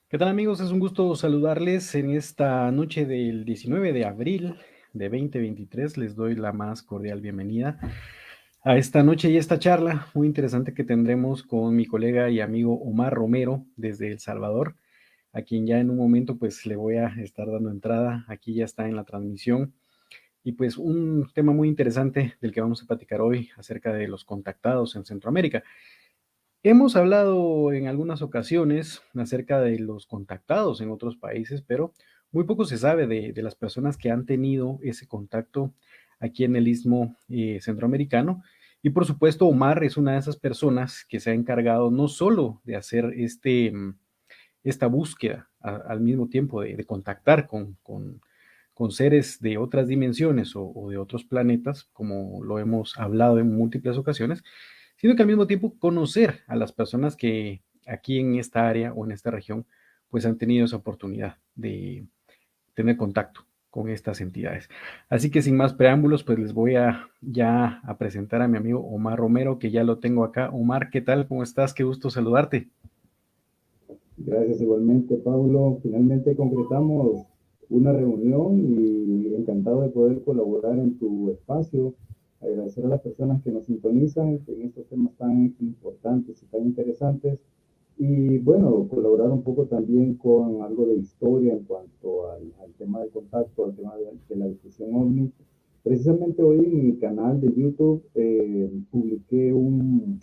¿Qué tal amigos? Es un gusto saludarles en esta noche del 19 de abril de 2023. Les doy la más cordial bienvenida a esta noche y esta charla muy interesante que tendremos con mi colega y amigo Omar Romero desde El Salvador, a quien ya en un momento pues le voy a estar dando entrada. Aquí ya está en la transmisión. Y pues un tema muy interesante del que vamos a platicar hoy acerca de los contactados en Centroamérica. Hemos hablado en algunas ocasiones acerca de los contactados en otros países, pero muy poco se sabe de las personas que han tenido ese contacto aquí en el istmo centroamericano. Y por supuesto, Omar es una de esas personas que se ha encargado no solo de hacer esta búsqueda al mismo tiempo de contactar con seres de otras dimensiones o de otros planetas, como lo hemos hablado en múltiples ocasiones, sino que al mismo tiempo conocer a las personas que aquí en esta área o en esta región, pues han tenido esa oportunidad de tener contacto con estas entidades. Así que sin más preámbulos, pues les voy a ya a presentar a mi amigo Omar Romero, que ya lo tengo acá. Omar, ¿qué tal? ¿Cómo estás? Qué gusto saludarte. Gracias igualmente, Pablo. Finalmente concretamos una reunión y encantado de poder colaborar en tu espacio. Agradecer a las personas que nos sintonizan en estos temas tan importantes y tan interesantes. Y bueno, colaborar un poco también con algo de historia en cuanto al tema de contacto, al tema de la difusión OVNI. Precisamente hoy en mi canal de YouTube publiqué un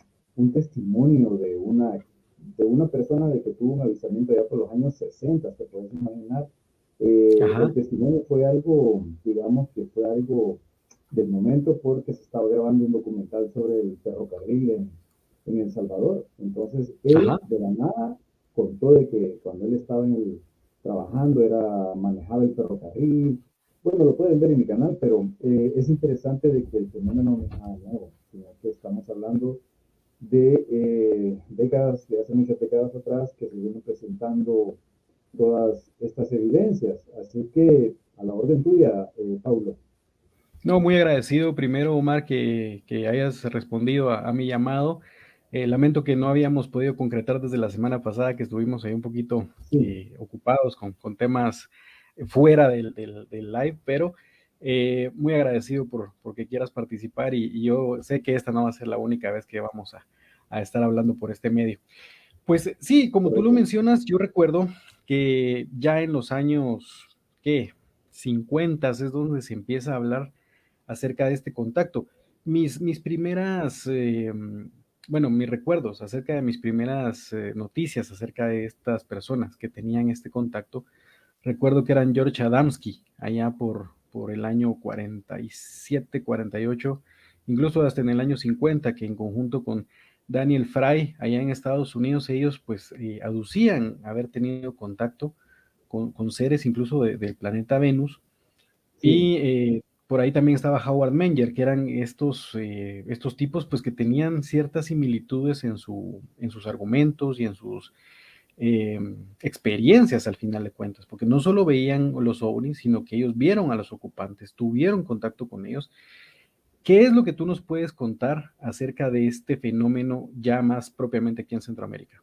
testimonio de una persona de que tuvo un avistamiento ya por los años 60, te puedes imaginar. El Ajá, testimonio fue algo, digamos que fue algo del momento porque se estaba grabando un documental sobre el ferrocarril en El Salvador. Entonces, él ajá. de la nada contó de que cuando él estaba trabajando, manejaba el ferrocarril. Bueno, lo pueden ver en mi canal, pero es interesante de que el fenómeno no es nada nuevo, sino que estamos hablando de décadas, de hace muchas décadas atrás, que se vienen presentando todas estas evidencias. Así que a la orden tuya, Paulo. No, muy agradecido primero, Omar, que hayas respondido a mi llamado. Lamento que no habíamos podido concretar desde la semana pasada, que estuvimos ahí un poquito Sí, ocupados con temas fuera del live, pero muy agradecido porque quieras participar y yo sé que esta no va a ser la única vez que vamos a estar hablando por este medio. Pues sí, como tú lo correcto. mencionas, yo recuerdo que ya en los años, ¿qué? 50 es donde se empieza a hablar acerca de este contacto. Mis primeras, bueno, mis recuerdos acerca de mis primeras noticias acerca de estas personas que tenían este contacto, recuerdo que eran George Adamski, allá por el año 47, 48, incluso hasta en el año 50, que en conjunto con Daniel Fry, allá en Estados Unidos, ellos pues aducían haber tenido contacto con seres incluso del planeta Venus Sí, y por ahí también estaba Howard Menger, que eran estos tipos pues que tenían ciertas similitudes en sus argumentos y en sus eh, experiencias al final de cuentas, porque no solo veían los ovnis, sino que ellos vieron a los ocupantes, tuvieron contacto con ellos. ¿Qué es lo que tú nos puedes contar acerca de este fenómeno ya más propiamente aquí en Centroamérica?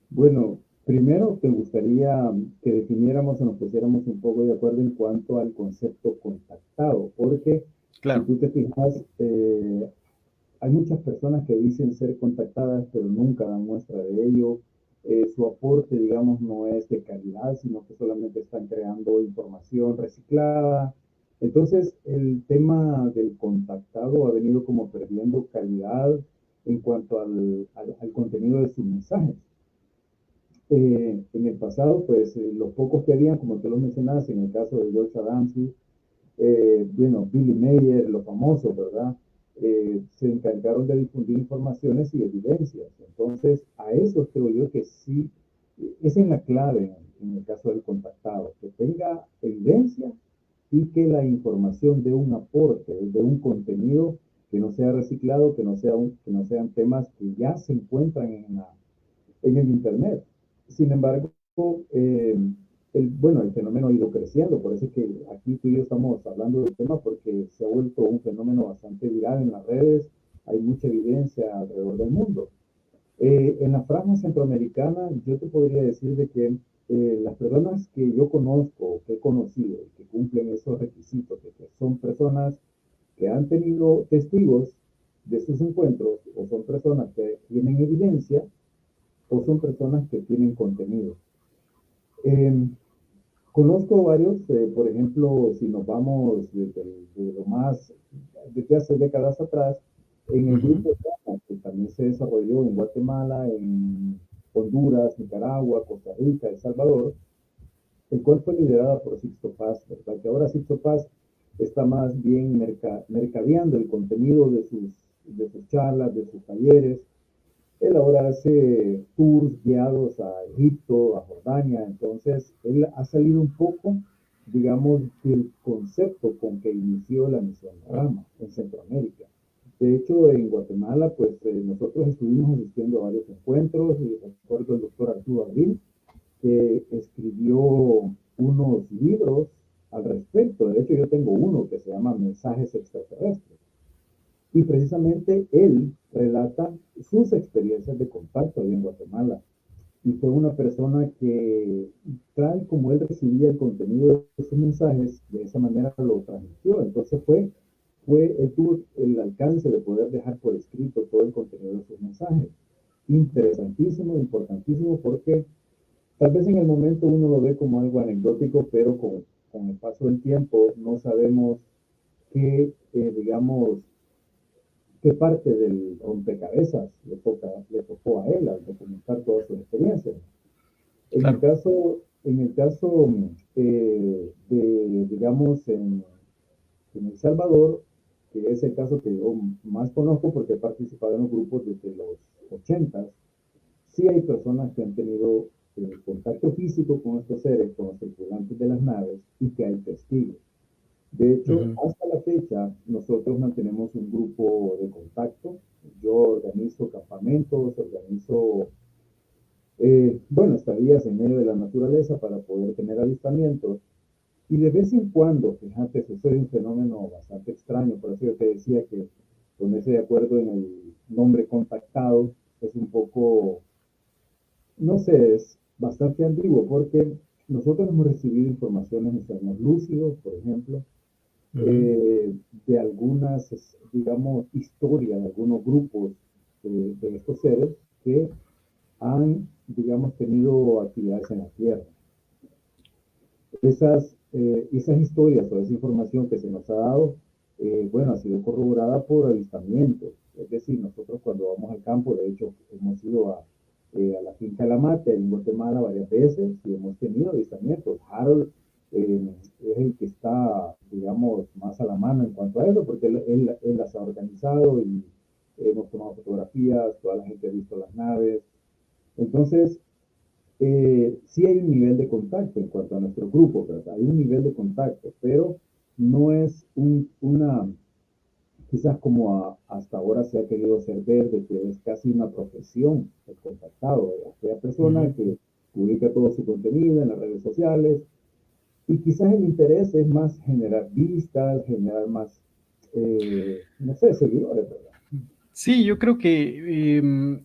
bueno, primero te gustaría que definiéramos o nos pusiéramos un poco de acuerdo en cuanto al concepto contactado, porque si Claro, tú te fijas, hay muchas personas que dicen ser contactadas, pero nunca dan muestra de ello. Su aporte, digamos, no es de calidad, sino que solamente están creando información reciclada. Entonces, el tema del contactado ha venido como perdiendo calidad en cuanto al contenido de sus mensajes. En el pasado, pues los pocos que habían, como tú lo mencionabas, en el caso de George Adamski, bueno, Billy Mayer, los famosos, ¿verdad? Se encargaron de difundir informaciones y evidencias. Entonces, a eso creo yo que sí, esa es la clave en el caso del contactado, que tenga evidencia y que la información dé un aporte, de un contenido que no sea reciclado, que no sean temas que ya se encuentran en el Internet. Sin embargo, eh, bueno, el fenómeno ha ido creciendo, por eso es que aquí tú y yo estamos hablando del tema porque se ha vuelto un fenómeno bastante viral en las redes, hay mucha evidencia alrededor del mundo. En la franja centroamericana, yo te podría decir de que las personas que yo conozco, que he conocido, que cumplen esos requisitos, de que son personas que han tenido testigos de sus encuentros, o son personas que tienen evidencia, o son personas que tienen contenido. Eh, Conozco varios, por ejemplo, si nos vamos de lo más, desde hace décadas atrás, en el Ujú, grupo Llama, que también se desarrolló en Guatemala, en Honduras, Nicaragua, Costa Rica, El Salvador, el cual fue liderada por Sixto Paz, ¿verdad? Que ahora Sixto Paz está más bien mercadeando el contenido de sus charlas, de sus talleres. Él ahora hace tours guiados a Egipto, a Jordania, entonces él ha salido un poco, digamos, del concepto con que inició la misión Rama en Centroamérica. De hecho, en Guatemala, pues nosotros estuvimos asistiendo a varios encuentros, y recuerdo el doctor Arturo Abril, que escribió unos libros al respecto. De hecho, yo tengo uno que se llama Mensajes Extraterrestres. Y precisamente él relata sus experiencias de contacto ahí en Guatemala. Y fue una persona que, tal como él recibía el contenido de sus mensajes, de esa manera lo transmitió. Entonces él tuvo el alcance de poder dejar por escrito todo el contenido de sus mensajes. Interesantísimo, importantísimo, porque tal vez en el momento uno lo ve como algo anecdótico, pero con el paso del tiempo no sabemos qué, digamos, qué parte del rompecabezas le tocó a él al documentar todas sus experiencias. claro. En el caso digamos, en El Salvador, que es el caso que yo más conozco porque he participado en los grupos desde los 80, sí hay personas que han tenido contacto físico con estos seres, con los tripulantes de las naves, y que hay testigos. De hecho, Ujú, hasta la fecha, nosotros mantenemos un grupo de contacto. Yo organizo campamentos, organizo, bueno, estadías en medio de la naturaleza para poder tener avistamientos. Y de vez en cuando, fíjate, eso es un fenómeno bastante extraño, por eso yo te decía que ponerse de acuerdo en el nombre contactado es un poco, no sé, es bastante ambiguo, porque nosotros hemos recibido informaciones en sueños lúcidos, por ejemplo, ujú, eh, de algunas, digamos, historias de algunos grupos de estos seres que han, digamos, tenido actividades en la Tierra. Esas historias o esa información que se nos ha dado, bueno, ha sido corroborada por avistamientos. Es decir, nosotros cuando vamos al campo, de hecho, hemos ido a la finca La Mate en Guatemala varias veces y hemos tenido avistamientos. Harold es el que está, digamos, más a la mano en cuanto a eso, porque él las ha organizado y hemos tomado fotografías, toda la gente ha visto las naves. Entonces, sí hay un nivel de contacto en cuanto a nuestro grupo, ¿verdad? Hay un nivel de contacto, pero no es una, quizás como hasta ahora se ha querido hacer ver, de que es casi una profesión el contactado, ¿verdad? Aquella persona ujú. que publica todo su contenido en las redes sociales y quizás el interés es más generar vistas, generar más, no sé, seguidores, ¿verdad? Sí, yo creo que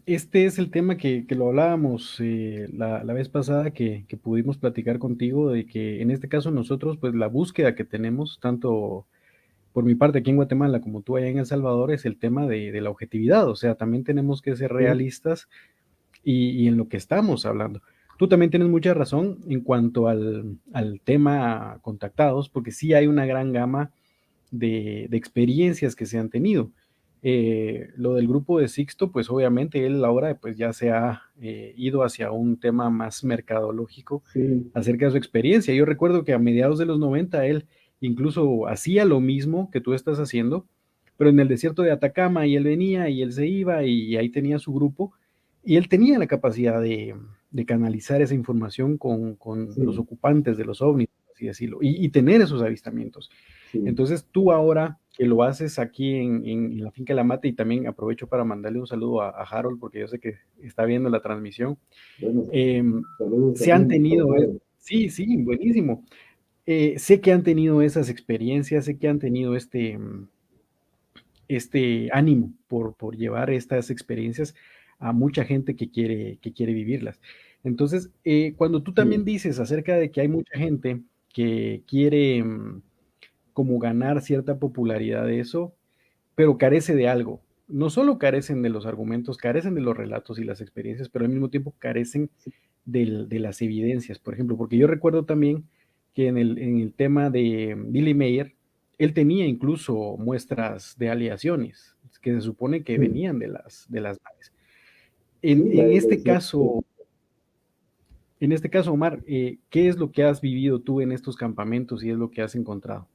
este es el tema que lo hablábamos la vez pasada que pudimos platicar contigo, de que en este caso nosotros, pues la búsqueda que tenemos, tanto por mi parte aquí en Guatemala como tú allá en El Salvador, es el tema de la objetividad, o sea, también tenemos que ser Sí, realistas y en lo que estamos hablando. Tú también tienes mucha razón en cuanto al tema contactados, porque sí hay una gran gama de experiencias que se han tenido. Lo del grupo de Sixto, pues obviamente él ahora pues ya se ha ido hacia un tema más mercadológico sí, acerca de su experiencia. Yo recuerdo que a mediados de los 90 él incluso hacía lo mismo que tú estás haciendo, pero en el desierto de Atacama, y él venía y él se iba y ahí tenía su grupo y él tenía la capacidad de canalizar esa información con los sí, ocupantes de los ovnis, así decirlo, y tener esos avistamientos. sí. Entonces tú ahora que lo haces aquí en la finca La Mate, y también aprovecho para mandarle un saludo a Harold porque yo sé que está viendo la transmisión, Bueno, eh, saludos se han también, tenido, Harold. sí, sí, buenísimo. Sé que han tenido esas experiencias, sé que han tenido este ánimo por llevar estas experiencias a mucha gente que quiere vivirlas. Entonces, cuando tú también Sí, dices acerca de que hay mucha gente que quiere como ganar cierta popularidad de eso, pero carece de algo. No solo carecen de los argumentos, carecen de los relatos y las experiencias, pero al mismo tiempo carecen sí, de las evidencias, por ejemplo, porque yo recuerdo también que en el tema de Billy Mayer, él tenía incluso muestras de aleaciones que se supone que sí, venían de las naves. sí, sí. En este caso, Omar, ¿qué es lo que has vivido tú en estos campamentos y es lo que has encontrado?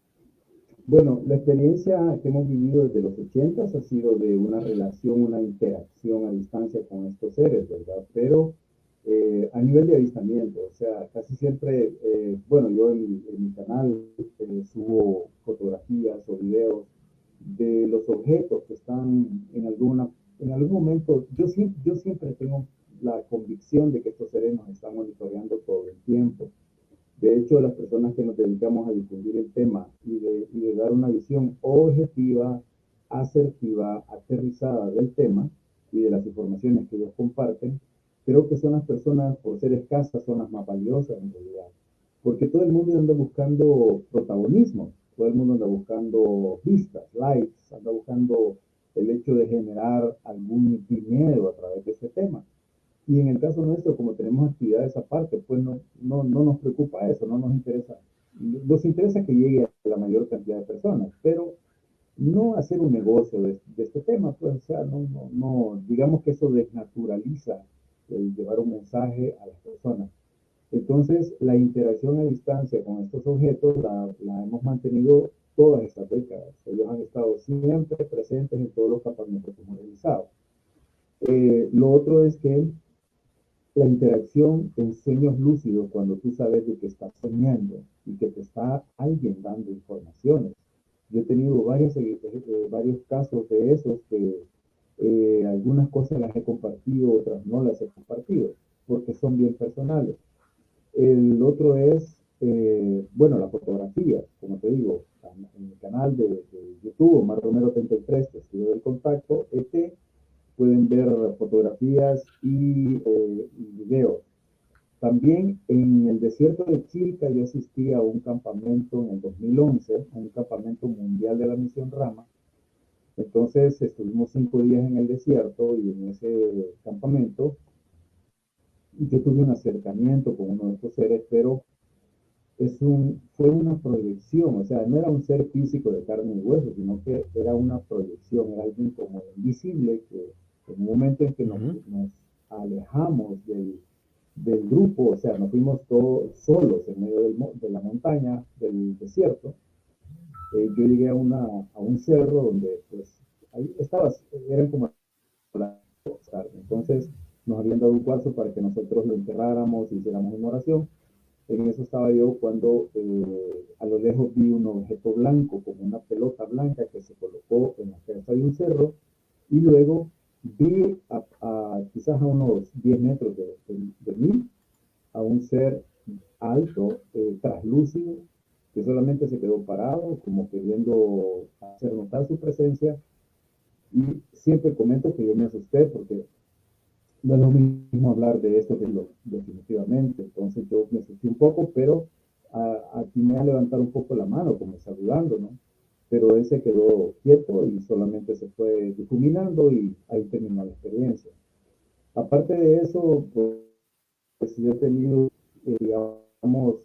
Bueno, la experiencia que hemos vivido desde los 80 ha sido de una relación, una interacción a distancia con estos seres, ¿verdad? Pero a nivel de avistamiento, o sea, casi siempre, bueno, yo en mi canal subo fotografías o videos de los objetos que están en algún momento, yo siempre tengo la convicción de que estos seres nos están monitoreando todo el tiempo. De hecho, las personas que nos dedicamos a difundir el tema y de dar una visión objetiva, asertiva, aterrizada del tema y de las informaciones que ellos comparten, creo que son las personas, por ser escasas, son las más valiosas en realidad. Porque todo el mundo anda buscando protagonismo, todo el mundo anda buscando vistas, likes, anda buscando el hecho de generar algún dinero a través de ese tema. Y en el caso nuestro, como tenemos actividades aparte, pues no nos preocupa eso, no nos interesa. Nos interesa que llegue a la mayor cantidad de personas, pero no hacer un negocio de este tema, pues, o sea, digamos que eso desnaturaliza el llevar un mensaje a las personas. Entonces, la interacción a distancia con estos objetos la hemos mantenido todas estas décadas. Ellos han estado siempre presentes en todos los campamentos que hemos realizado. Lo otro es que la interacción en sueños lúcidos, cuando tú sabes de que estás soñando y que te está alguien dando informaciones. Yo he tenido varios casos de esos que algunas cosas las he compartido, otras no las he compartido, porque son bien personales. El otro es, bueno, la fotografía, como te digo, en mi canal de YouTube, Omar Romero 33, Testigo del Contacto, pueden ver fotografías y videos. También en el desierto de Chilca yo asistí a un campamento en el 2011, un campamento mundial de la misión Rama. Entonces estuvimos 5 días en el desierto y en ese campamento yo tuve un acercamiento con uno de estos seres, pero fue una proyección, o sea, no era un ser físico de carne y hueso, sino que era una proyección, era alguien como invisible que en un momento en que Ujú. nos alejamos del grupo, o sea, nos fuimos todos solos en medio de la montaña, del desierto. Yo llegué a un cerro donde, pues, ahí estaba, eran como las tarde. Entonces, nos habían dado un cuarzo para que nosotros lo enterráramos y hiciéramos una oración. En eso estaba yo cuando a lo lejos vi un objeto blanco, como una pelota blanca que se colocó en la cabeza de un cerro, y luego vi quizás a unos 10 metros de mí a un ser alto, traslúcido, que solamente se quedó parado, como queriendo hacer notar su presencia. Y siempre comento que yo me asusté porque no es lo mismo hablar de esto que lo definitivamente. Entonces yo me asusté un poco, pero atiné a levantar un poco la mano, como saludando, ¿no? Pero él se quedó quieto y solamente se fue difuminando y ahí terminó la experiencia. Aparte de eso, pues yo he tenido, digamos,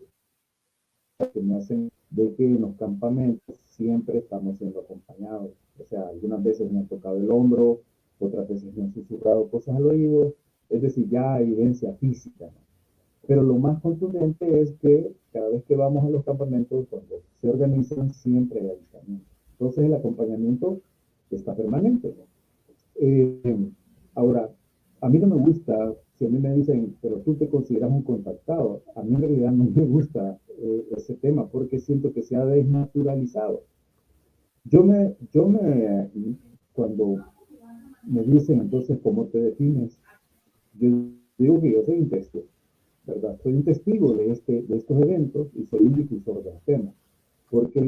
que me hacen de que en los campamentos siempre estamos siendo acompañados. O sea, algunas veces me han tocado el hombro, otras veces me han susurrado cosas al oído, es decir, ya evidencia física, ¿no? Pero lo más contundente es que cada vez que vamos a los campamentos, cuando se organizan, siempre hay avistamiento. Entonces el acompañamiento está permanente, ¿no? Ahora, a mí no me gusta, si a mí me dicen, pero tú te consideras un contactado, a mí en realidad no me gusta ese tema porque siento que se ha desnaturalizado. Cuando me dicen entonces cómo te defines, yo digo que yo soy un testigo, ¿verdad? Soy un testigo de estos eventos y soy un difusor del tema, porque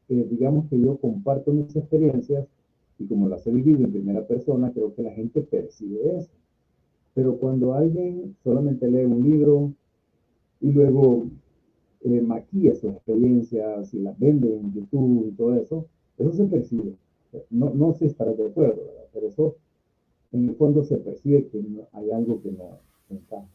digamos que yo comparto mis experiencias y como las he vivido en primera persona, creo que la gente percibe eso. Pero cuando alguien solamente lee un libro y luego maquilla sus experiencias y las vende en YouTube y todo eso, eso se percibe. No, no sé si estarás de acuerdo, ¿verdad? Pero eso en el fondo se percibe que hay algo que no encaja.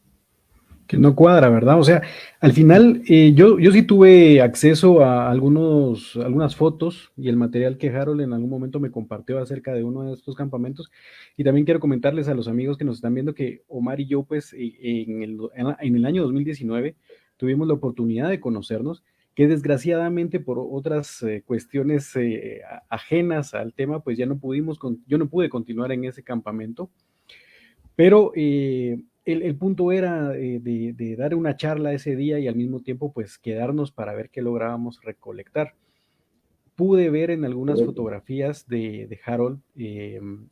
Que no cuadra, ¿verdad? O sea, al final yo sí tuve acceso a algunas fotos y el material que Harold en algún momento me compartió acerca de uno de estos campamentos. Y también quiero comentarles a los amigos que nos están viendo que Omar y yo, pues, en el año 2019 tuvimos la oportunidad de conocernos, que desgraciadamente por otras cuestiones ajenas al tema, pues ya no pudimos, yo no pude continuar en ese campamento. Pero el punto era de dar una charla ese día y al mismo tiempo pues quedarnos para ver qué lográbamos recolectar. Pude ver en algunas Correcto. fotografías de Harold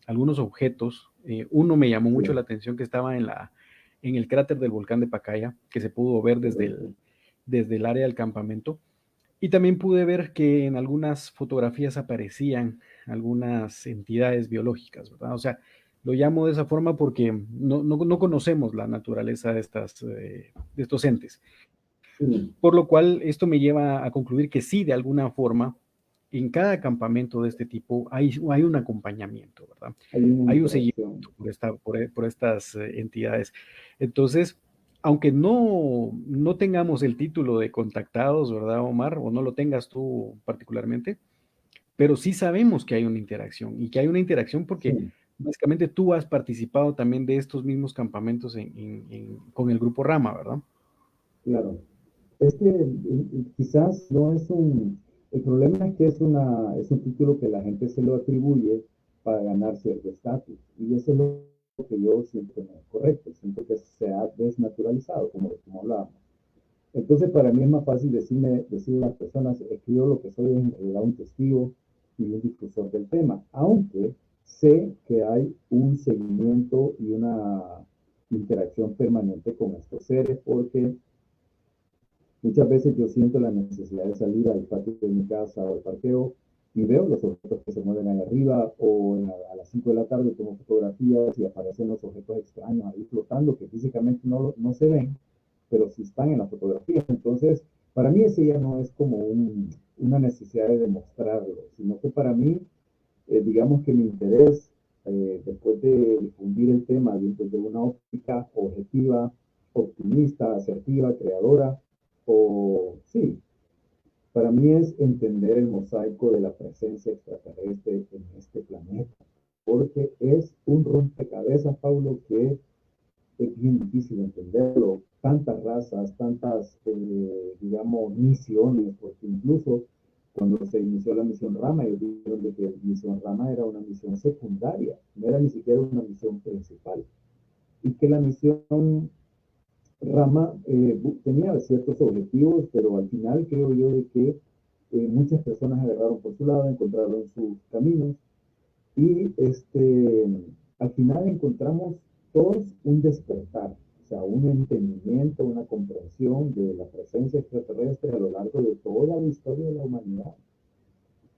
algunos objetos. Uno me llamó mucho Sí, la atención que estaba en el cráter del volcán de Pacaya, que se pudo ver correcto. desde el área del campamento. Y también pude ver que en algunas fotografías aparecían algunas entidades biológicas, ¿verdad? O sea, lo llamo de esa forma porque no conocemos la naturaleza de estos entes. Sí, Por lo cual, esto me lleva a concluir que sí, de alguna forma, en cada campamento de este tipo hay un acompañamiento, ¿verdad? hay una Hay un seguimiento interacción. por estas entidades. Entonces, aunque no tengamos el título de contactados, ¿verdad, Omar? O no lo tengas tú particularmente, pero sí sabemos que hay una interacción y que hay una interacción porque Sí, básicamente tú has participado también de estos mismos campamentos con el grupo Rama, ¿verdad? claro. Es que quizás no es un... El problema es que es un título que la gente se lo atribuye para ganar cierto estatus. Y eso es lo que yo siento que no es correcto. Siento que se ha desnaturalizado, como hablábamos. Entonces, para mí es más fácil decirle a las personas, es que yo lo que soy es en realidad un testigo y un difusor del tema, aunque sé que hay un seguimiento y una interacción permanente con estos seres, porque muchas veces yo siento la necesidad de salir al patio de mi casa o al parqueo y veo los objetos que se mueven ahí arriba o a las 5 de la tarde tomo fotografías y aparecen los objetos extraños ahí flotando que físicamente no se ven, pero sí están en la fotografía. Entonces, para mí ese ya no es como una necesidad de demostrarlo, sino que para mí, digamos que mi interés, después de difundir el tema desde una óptica objetiva, optimista, asertiva, creadora, o sí, para mí es entender el mosaico de la presencia extraterrestre en este planeta, porque es un rompecabezas, Paulo, que es bien difícil entenderlo. Tantas razas, tantas, digamos, misiones, porque incluso cuando se inició la misión Rama, ellos dijeron de que la misión Rama era una misión secundaria, no era ni siquiera una misión principal. Y que la misión Rama tenía ciertos objetivos, pero al final creo yo de que muchas personas agarraron por su lado, encontraron sus caminos y al final encontramos todos un despertar, o sea, un entendimiento, una comprensión de la presencia extraterrestre a lo largo de toda la historia de la humanidad.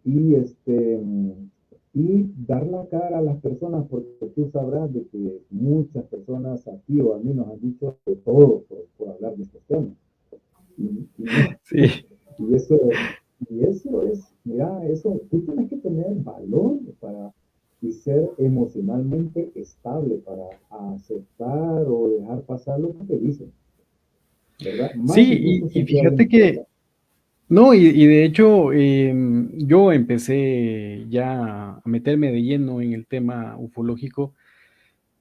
Y, y dar la cara a las personas, porque tú sabrás de que muchas personas aquí o a mí nos han dicho de todo por hablar de estos temas. Y, Sí, y eso, y eso es, mira, eso, tú tienes que tener valor para y ser emocionalmente estable para aceptar o dejar pasar lo que te dicen, ¿verdad? Más sí, incluso y si tú fíjate alguien, que, ¿verdad? no, y de hecho yo empecé ya a meterme de lleno en el tema ufológico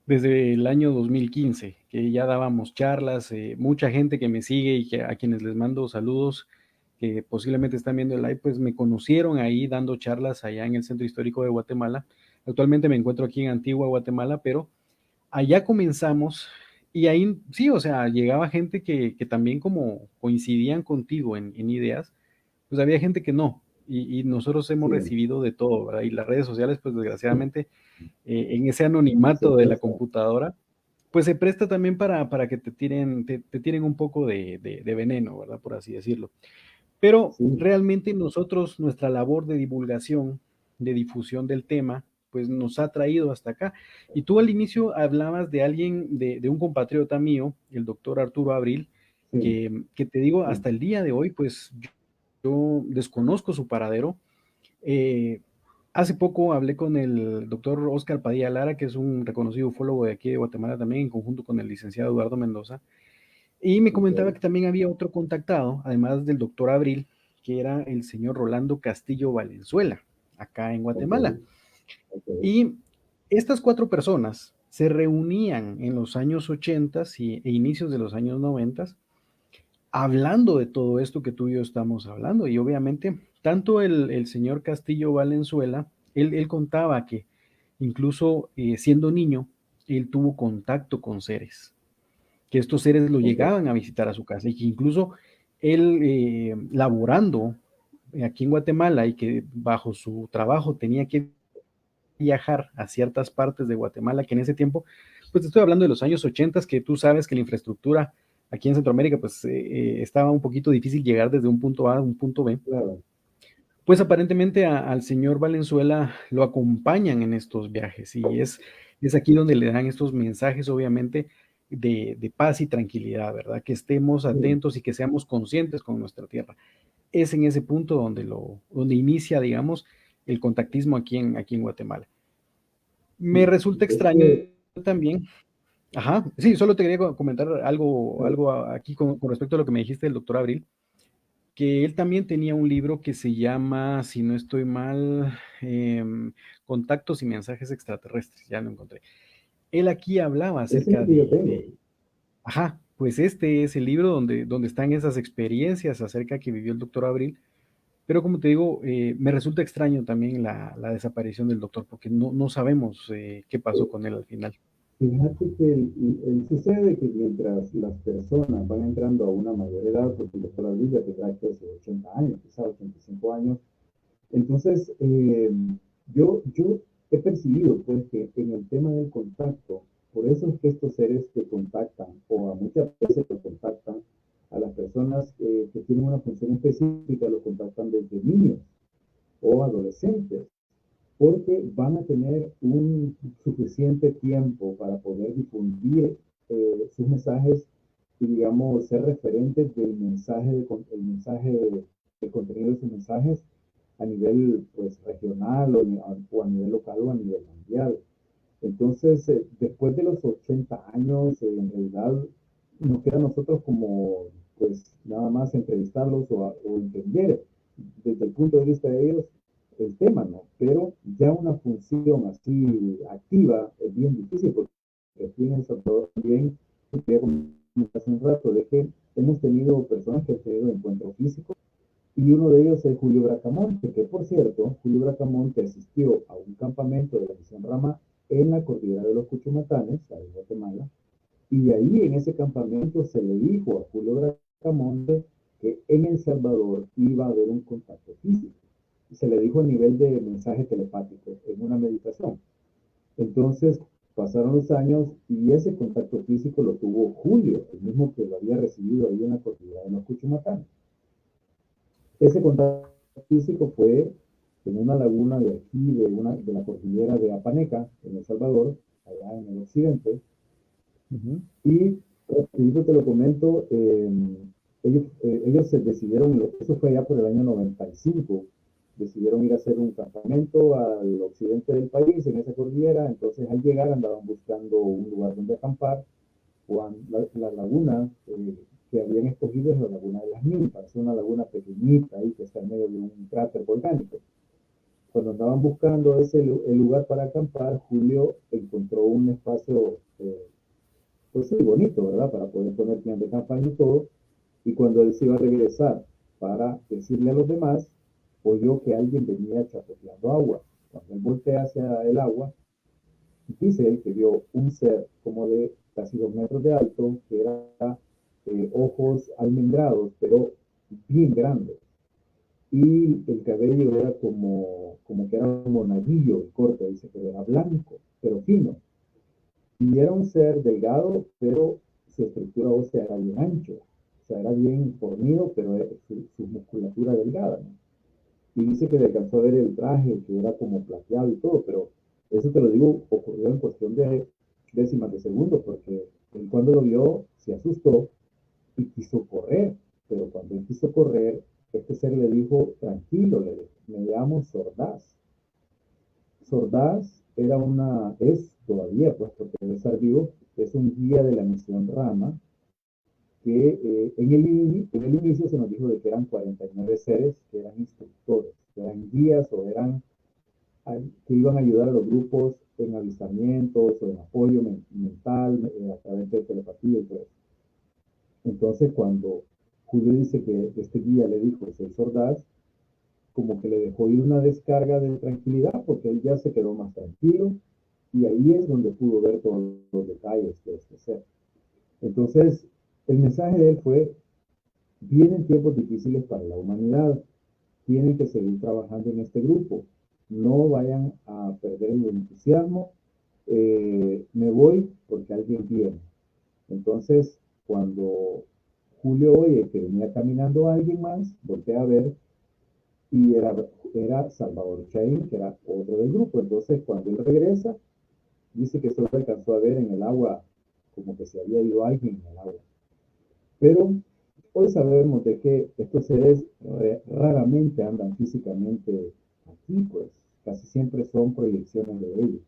desde el año 2015, que ya dábamos charlas, mucha gente que me sigue y a quienes les mando saludos, que posiblemente están viendo el live, pues me conocieron ahí dando charlas allá en el Centro Histórico de Guatemala. Actualmente me encuentro aquí en Antigua, Guatemala, pero allá comenzamos y ahí sí, o sea, llegaba gente que también como coincidían contigo en ideas, pues había gente que no. Y nosotros hemos Sí, recibido de todo, ¿verdad? Y las redes sociales, pues desgraciadamente, en ese se anonimato de la presta, computadora, pues se presta también para que te tiren un poco de veneno, ¿verdad? Por así decirlo. Pero sí, realmente nosotros, nuestra labor de divulgación, de difusión del tema, pues nos ha traído hasta acá. Y tú al inicio hablabas de alguien, de un compatriota mío, el doctor Arturo Abril, Sí, que te digo, sí, hasta el día de hoy, pues yo desconozco su paradero. Eh, Hace poco hablé con el doctor Oscar Padilla Lara, que es un reconocido ufólogo de aquí de Guatemala también, en conjunto con el licenciado Eduardo Mendoza, y me comentaba ok, que también había otro contactado, además del doctor Abril, que era el señor Rolando Castillo Valenzuela, acá en ok, Guatemala. ok, Y estas cuatro personas se reunían en los años 80 e inicios de los años 90 hablando de todo esto que tú y yo estamos hablando. Y obviamente, tanto el señor Castillo Valenzuela, él contaba que incluso siendo niño, él tuvo contacto con seres, que estos seres lo ok, llegaban a visitar a su casa y que incluso él, laborando aquí en Guatemala y que bajo su trabajo tenía que viajar a ciertas partes de Guatemala, que en ese tiempo, pues te estoy hablando de los años 80, que tú sabes que la infraestructura aquí en Centroamérica, pues estaba un poquito difícil llegar desde un punto A a un punto B. claro, Pues aparentemente al señor Valenzuela lo acompañan en estos viajes y es aquí donde le dan estos mensajes, obviamente, de paz y tranquilidad, ¿verdad? Que estemos sí, atentos y que seamos conscientes con nuestra tierra. Es en ese punto donde inicia, digamos, el contactismo aquí en Guatemala. Me sí, resulta es extraño que, también. Ajá, sí, solo te quería comentar algo, claro, algo aquí con respecto a lo que me dijiste del doctor Abril, que él también tenía un libro que se llama, si no estoy mal, Contactos y mensajes extraterrestres, ya lo encontré. Él aquí hablaba ese es acerca el que yo tengo, ajá, pues este es el libro donde están esas experiencias acerca que vivió el doctor Abril, pero como te digo, me resulta extraño también la desaparición del doctor, porque no sabemos qué pasó con él al final. fíjate que sucede que mientras las personas van entrando a una mayor edad, porque el doctor Abril ya tendrá que hace 80 años, quizás 85 años, entonces yo he percibido pues que en el tema del contacto, por eso es que estos seres que contactan, o a muchas veces que contactan a las personas que tienen una función específica, lo contactan desde niños o adolescentes porque van a tener un suficiente tiempo para poder difundir sus mensajes y, digamos, ser referentes del mensaje, el mensaje, el contenido de sus mensajes a nivel pues, regional o a nivel local o a nivel mundial. Entonces, después de los 80 años, en realidad nos queda a nosotros como, pues, nada más entrevistarlos o entender desde el punto de vista de ellos el tema, ¿no? Pero ya una función así activa es bien difícil porque aquí en El Salvador también, quería comentar hace un rato, de que hemos tenido personas que han tenido encuentros físicos y uno de ellos es Julio Bracamonte, que por cierto, Julio Bracamonte asistió a un campamento de la misión Rama en la cordillera de los Cuchumatanes, en Guatemala, y ahí en ese campamento se le dijo a Julio Bracamonte que en El Salvador iba a haber un contacto físico. Y se le dijo a nivel de mensaje telepático, en una meditación. Entonces pasaron los años y ese contacto físico lo tuvo Julio, el mismo que lo había recibido ahí en la cordillera de los Cuchumatanes. Ese contacto físico fue en una laguna de aquí, de la cordillera de Apaneca, en El Salvador, allá en el occidente, Ujú. y yo te lo comento, ellos se decidieron, eso fue allá por el año 95, decidieron ir a hacer un campamento al occidente del país, en esa cordillera, entonces al llegar andaban buscando un lugar donde acampar, la laguna que habían escogido es la laguna de las Ninfas, es una laguna pequeñita ahí que está en medio de un cráter volcánico. Cuando andaban buscando el lugar para acampar, Julio encontró un espacio pues sí, bonito, ¿verdad? Para poder poner tiendas de campaña y todo. Y cuando él se iba a regresar para decirle a los demás, oyó que alguien venía chapoteando agua. Cuando él voltea hacia el agua, dice él que vio un ser como de casi 2 metros de alto, que era ojos almendrados, pero bien grandes. Y el cabello era como que era un monaguillo el corte, dice, pero era blanco, pero fino. Y era un ser delgado, pero su estructura ósea era bien ancho. O sea, era bien fornido, pero su musculatura delgada, ¿no? Y dice que le alcanzó a ver el traje, que era como plateado y todo, pero Eso te lo digo, ocurrió en cuestión de décimas de segundo, porque él cuando lo vio se asustó y quiso correr, pero cuando él quiso correr, este ser le dijo, tranquilo, le dijo, me llamo Sordaz. Sordaz es todavía, pues, porque debe estar vivo, es un guía de la misión Rama, que en el inicio se nos dijo de que eran 49 seres, que eran instructores, que eran guías o eran que iban a ayudar a los grupos en avistamientos o en apoyo mental a través de telepatía y todo eso. Entonces, cuando Julio dice que este guía le dijo, soy Sordaz, como que le dejó ir una descarga de tranquilidad porque él ya se quedó más tranquilo y ahí es donde pudo ver todos los detalles de este ser. Entonces, el mensaje de él fue, vienen tiempos difíciles para la humanidad, tienen que seguir trabajando en este grupo, no vayan a perder el entusiasmo, me voy porque alguien viene. Entonces, cuando Julio oye que venía caminando alguien más, voltea a ver y era Salvador Chaín, que era otro del grupo. Entonces, cuando él regresa, dice que solo alcanzó a ver en el agua como que se había ido alguien en el agua. Pero hoy sabemos de que estos seres raramente andan físicamente aquí, pues casi siempre son proyecciones de ellos.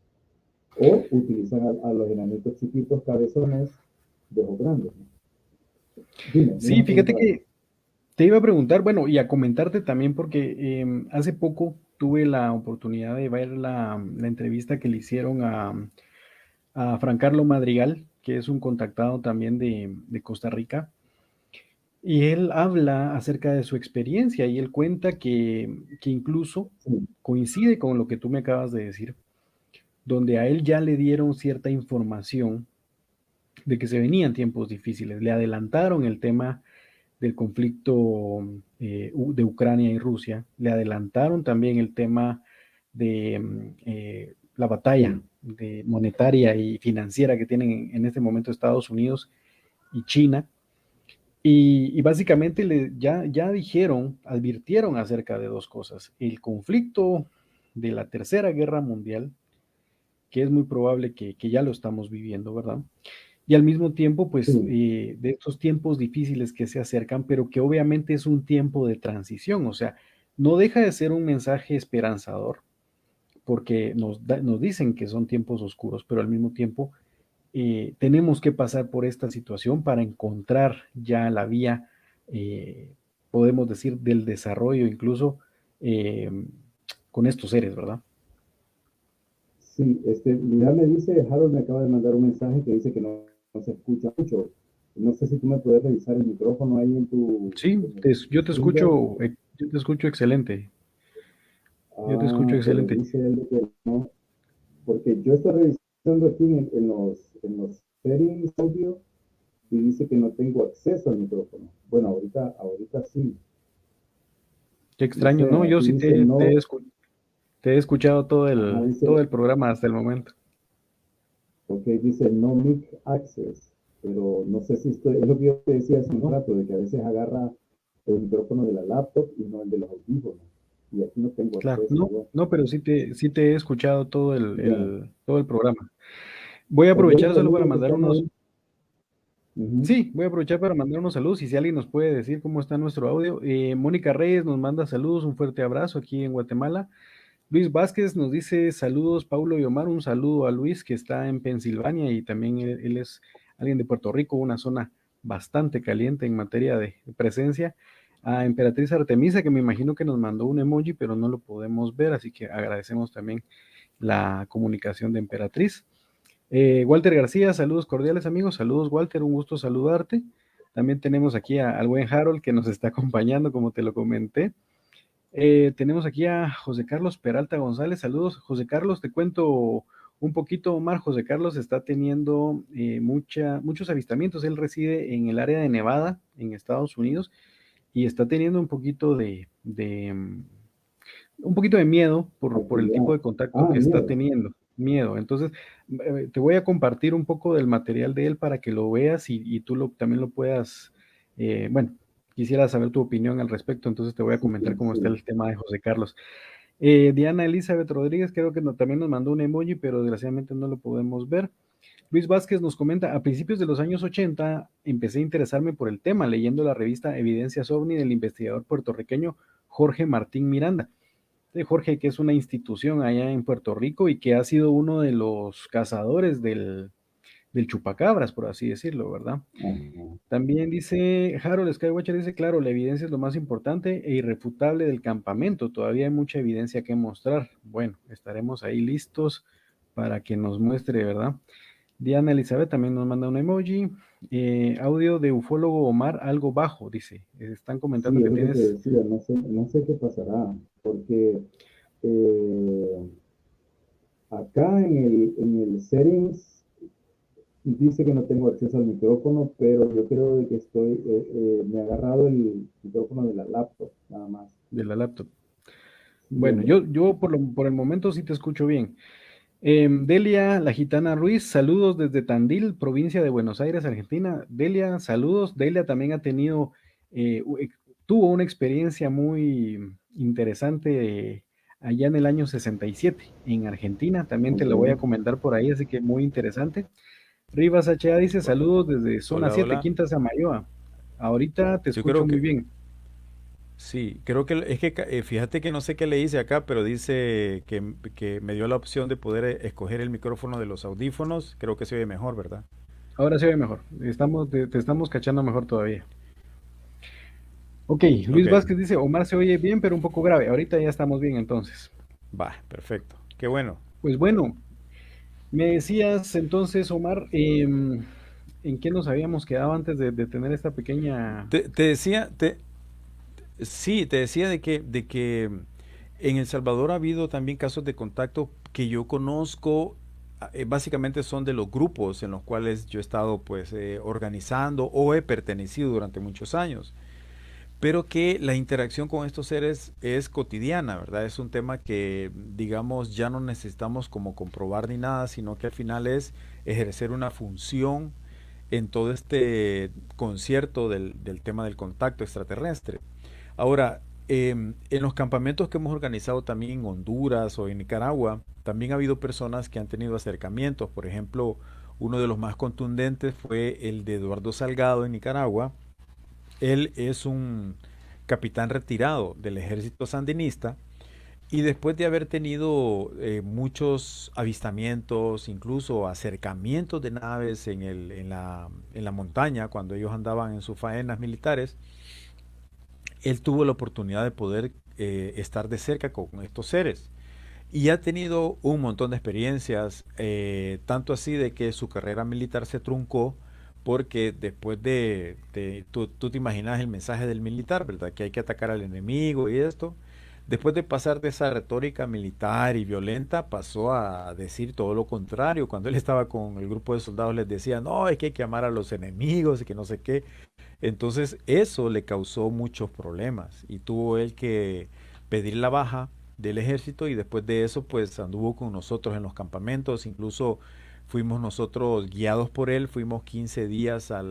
O utilizan a los enanitos chiquitos cabezones de ojos grandes, ¿no? Dime, me Sí, vas a fíjate preguntar algo. que te iba a preguntar, bueno, y a comentarte también porque hace poco tuve la oportunidad de ver la entrevista que le hicieron a Francarlo Madrigal, que es un contactado también de Costa Rica, y él habla acerca de su experiencia y él cuenta que incluso Sí, coincide con lo que tú me acabas de decir, donde a él ya le dieron cierta información de que se venían tiempos difíciles, le adelantaron el tema del conflicto de Ucrania y Rusia, le adelantaron también el tema de la batalla sí, monetaria y financiera que tienen en este momento Estados Unidos y China. Y básicamente ya dijeron, advirtieron acerca de dos cosas. El conflicto de la Tercera Guerra Mundial, que es muy probable que ya lo estamos viviendo, ¿verdad? Y al mismo tiempo, pues, sí, de estos tiempos difíciles que se acercan, pero que obviamente es un tiempo de transición, o sea, no deja de ser un mensaje esperanzador, porque nos dicen que son tiempos oscuros, pero al mismo tiempo tenemos que pasar por esta situación para encontrar ya la vía, eh, podemos decir, del desarrollo, incluso eh, con estos seres, ¿verdad? sí. Mira, me dice, Harold me acaba de mandar un mensaje que dice que no se escucha mucho. No sé si tú me puedes revisar el micrófono ahí Sí, en el StreamYard. yo te escucho excelente, yo te escucho Ah, pero excelente. dice él que no, porque yo estoy revisando aquí en los settings audio y dice que no tengo acceso al micrófono. Bueno, ahorita sí. Qué extraño, Dice, no, yo aquí sí dice no, te he escuchado ajá, todo dice, el programa hasta el momento. ok, dice no mic access, pero no sé si es lo que yo te decía hace un No, rato, de que a veces agarra el micrófono de la laptop y no el de los audífonos. Y aquí no tengo claro, acceso no, yo. no, pero sí te he escuchado Ya. todo el programa. Voy a Ok, aprovechar solo para saludos, mandar estamos unos, ahí. Ujú. sí, voy a aprovechar para mandar unos saludos y si alguien nos puede decir cómo está nuestro audio. Mónica Reyes nos manda saludos, un fuerte abrazo aquí en Guatemala. Luis Vázquez nos dice saludos, Paulo y Omar, un saludo a Luis que está en Pensilvania y también él es alguien de Puerto Rico, una zona bastante caliente en materia de presencia. A Emperatriz Artemisa, que me imagino que nos mandó un emoji, pero no lo podemos ver, así que agradecemos también la comunicación de Emperatriz. Walter García, saludos cordiales amigos, saludos Walter, un gusto saludarte. También tenemos aquí al buen Harold que nos está acompañando, como te lo comenté. Tenemos aquí a José Carlos Peralta González. Saludos, José Carlos. Te cuento un poquito, Omar. José Carlos está teniendo muchos avistamientos. Él reside en el área de Nevada, en Estados Unidos, y está teniendo un poquito de miedo por el tipo Actividad. de contacto Ah, que está miedo. teniendo. Miedo. Entonces, te voy a compartir un poco del material de él para que lo veas y tú también lo puedas, bueno, quisiera saber tu opinión al respecto, entonces te voy a Sí, comentar cómo está sí. el tema de José Carlos. Diana Elizabeth Rodríguez creo que también nos mandó un emoji, pero desgraciadamente no lo podemos ver. Luis Vázquez nos comenta, a principios de los años 80 empecé a interesarme por el tema leyendo la revista Evidencias OVNI del investigador puertorriqueño Jorge Martín Miranda. De Jorge, que es una institución allá en Puerto Rico y que ha sido uno de los cazadores del chupacabras, por así decirlo, ¿verdad? Ajá. También dice, Harold Skywatcher dice, claro, la evidencia es lo más importante e irrefutable del campamento. Todavía hay mucha evidencia que mostrar. Bueno, estaremos ahí listos para que nos muestre, ¿verdad? Diana Elizabeth también nos manda un emoji. Audio de ufólogo Omar, algo bajo, dice. Están comentando Sí, que es lo que te tienes decía, no sé qué pasará, porque eh, acá en el settings dice que no tengo acceso al micrófono, pero yo creo de que me ha agarrado el micrófono de la laptop, nada más. de la laptop. Sí, Bueno, hombre. yo por el momento sí te escucho bien. Delia, la gitana Ruiz, saludos desde Tandil, provincia de Buenos Aires, Argentina. Delia, saludos. Delia también ha tenido, tuvo una experiencia muy interesante allá en el año 67 en Argentina. También te Ok. la voy a comentar por ahí, así que muy interesante. Rivas HA dice saludos desde zona Hola, 7, hola. Quinta Samayoa. Ahorita te Yo escucho creo muy que, bien. sí, creo que es que fíjate que no sé qué le hice acá, pero dice que me dio la opción de poder escoger el micrófono de los audífonos. Creo que se oye mejor, ¿verdad? Ahora se ve mejor. Te estamos cachando mejor todavía. Ok, Ok, Luis Vázquez dice, Omar se oye bien, pero un poco grave. Ahorita ya estamos bien entonces. va, perfecto. Qué bueno. Pues bueno, me decías entonces, Omar, ¿en qué nos habíamos quedado antes de tener esta pequeña... Te decía, sí, te decía de que en El Salvador ha habido también casos de contacto que yo conozco, básicamente son de los grupos en los cuales yo he estado pues organizando o he pertenecido durante muchos años, pero que la interacción con estos seres es cotidiana, ¿verdad? Es un tema que, digamos, ya no necesitamos como comprobar ni nada, sino que al final es ejercer una función en todo este concierto del tema del contacto extraterrestre. Ahora, en los campamentos que hemos organizado también en Honduras o en Nicaragua, también ha habido personas que han tenido acercamientos. Por ejemplo, uno de los más contundentes fue el de Eduardo Salgado en Nicaragua. Él es un capitán retirado del ejército sandinista y después de haber tenido muchos avistamientos, incluso acercamientos de naves en la montaña, cuando ellos andaban en sus faenas militares, él tuvo la oportunidad de poder estar de cerca con estos seres. Y ha tenido un montón de experiencias, tanto así de que su carrera militar se truncó, porque después tú te imaginas el mensaje del militar, ¿verdad? Que hay que atacar al enemigo y esto. Después de pasar de esa retórica militar y violenta, pasó a decir todo lo contrario. Cuando él estaba con el grupo de soldados les decía, no, es que hay que amar a los enemigos y que no sé qué. Entonces eso le causó muchos problemas y tuvo él que pedir la baja del ejército y después de eso pues anduvo con nosotros en los campamentos, incluso fuimos nosotros guiados por él, fuimos 15 días a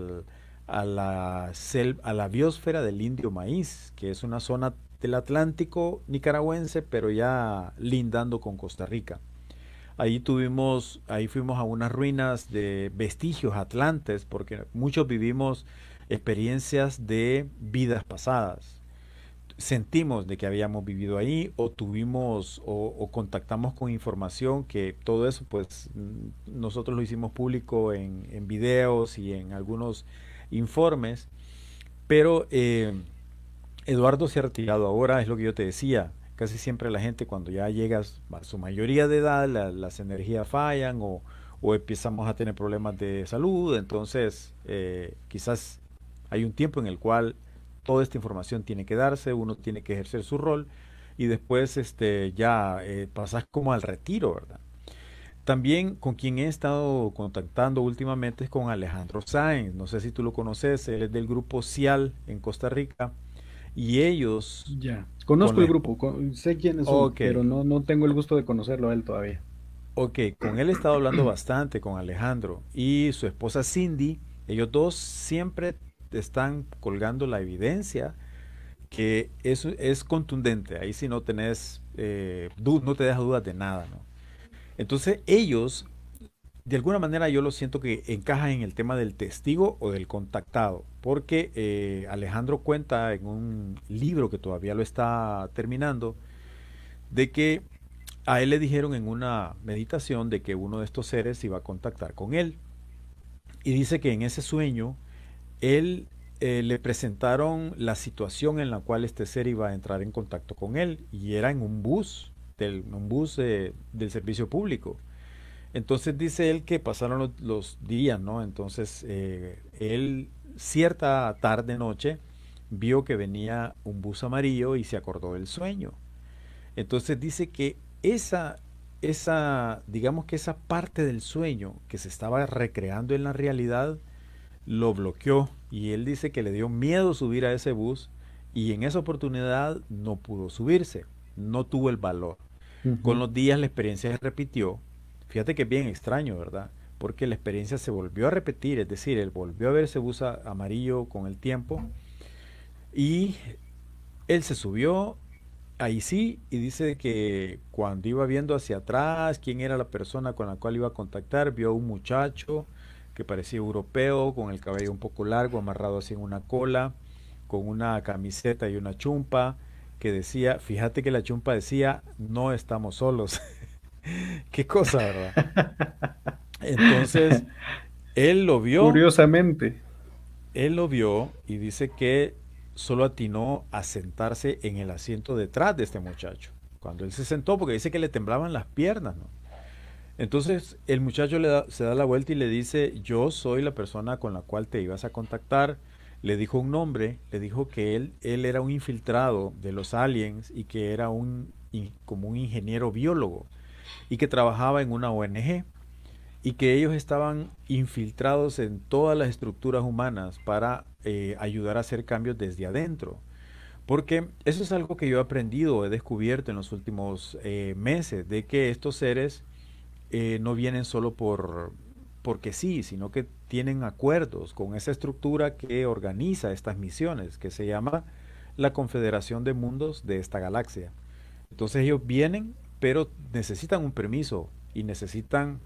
la biosfera del Indio Maíz, que es una zona del Atlántico nicaragüense, pero ya lindando con Costa Rica. Ahí fuimos a unas ruinas de vestigios atlantes, porque muchos vivimos experiencias de vidas pasadas. Sentimos de que habíamos vivido ahí o tuvimos o contactamos con información que todo eso pues nosotros lo hicimos público en videos y en algunos informes, pero Eduardo se ha retirado ahora, es lo que yo te decía. Casi siempre la gente cuando ya llegas a su mayoría de edad, las energías fallan o empezamos a tener problemas de salud. Entonces, quizás hay un tiempo en el cual toda esta información tiene que darse, uno tiene que ejercer su rol y después ya pasas como al retiro, ¿verdad? También con quien he estado contactando últimamente es con Alejandro Sáenz. No sé si tú lo conoces, él es del grupo CIAL en Costa Rica y ellos Ya, con conozco el la... grupo, sé quiénes son, Ok, pero no tengo el gusto de conocerlo a él todavía. ok, con él he estado hablando bastante, con Alejandro y su esposa Cindy. Ellos dos siempre están colgando la evidencia que es contundente. Ahí sí no tenés no te deja dudas de nada, ¿no? Entonces ellos, de alguna manera yo lo siento que encajan en el tema del testigo o del contactado, porque Alejandro cuenta en un libro que todavía lo está terminando, de que a él le dijeron en una meditación de que uno de estos seres iba a contactar con él. Y dice que en ese sueño él le presentaron la situación en la cual este ser iba a entrar en contacto con él y era en un bus del servicio público. Entonces dice él que pasaron los días, ¿no? Entonces él cierta tarde noche vio que venía un bus amarillo y se acordó del sueño. Entonces dice que digamos que esa parte del sueño que se estaba recreando en la realidad lo bloqueó y él dice que le dio miedo subir a ese bus y en esa oportunidad no pudo subirse, no tuvo el valor. Con Ujú. los días la experiencia se repitió. Fíjate que es bien extraño, ¿verdad? Porque la experiencia se volvió a repetir, es decir, él volvió a ver ese bus amarillo con el tiempo y él se subió ahí sí y dice que cuando iba viendo hacia atrás quién era la persona con la cual iba a contactar, vio a un muchacho que parecía europeo, con el cabello un poco largo, amarrado así en una cola, con una camiseta y una chumpa, que decía, fíjate que la chumpa decía, no estamos solos. Qué cosa, ¿verdad? Entonces, él lo vio, Curiosamente. él lo vio y dice que solo atinó a sentarse en el asiento detrás de este muchacho. Cuando él se sentó, porque dice que le temblaban las piernas, ¿no? Entonces el muchacho se da la vuelta y le dice, yo soy la persona con la cual te ibas a contactar. Le dijo un nombre, le dijo que él era un infiltrado de los aliens y que era como un ingeniero biólogo y que trabajaba en una ONG y que ellos estaban infiltrados en todas las estructuras humanas para ayudar a hacer cambios desde adentro. Porque eso es algo que yo he aprendido, he descubierto en los últimos meses, de que estos seres no vienen solo porque sí, sino que tienen acuerdos con esa estructura que organiza estas misiones, que se llama la Confederación de Mundos de esta galaxia. Entonces ellos vienen, pero necesitan un permiso y necesitan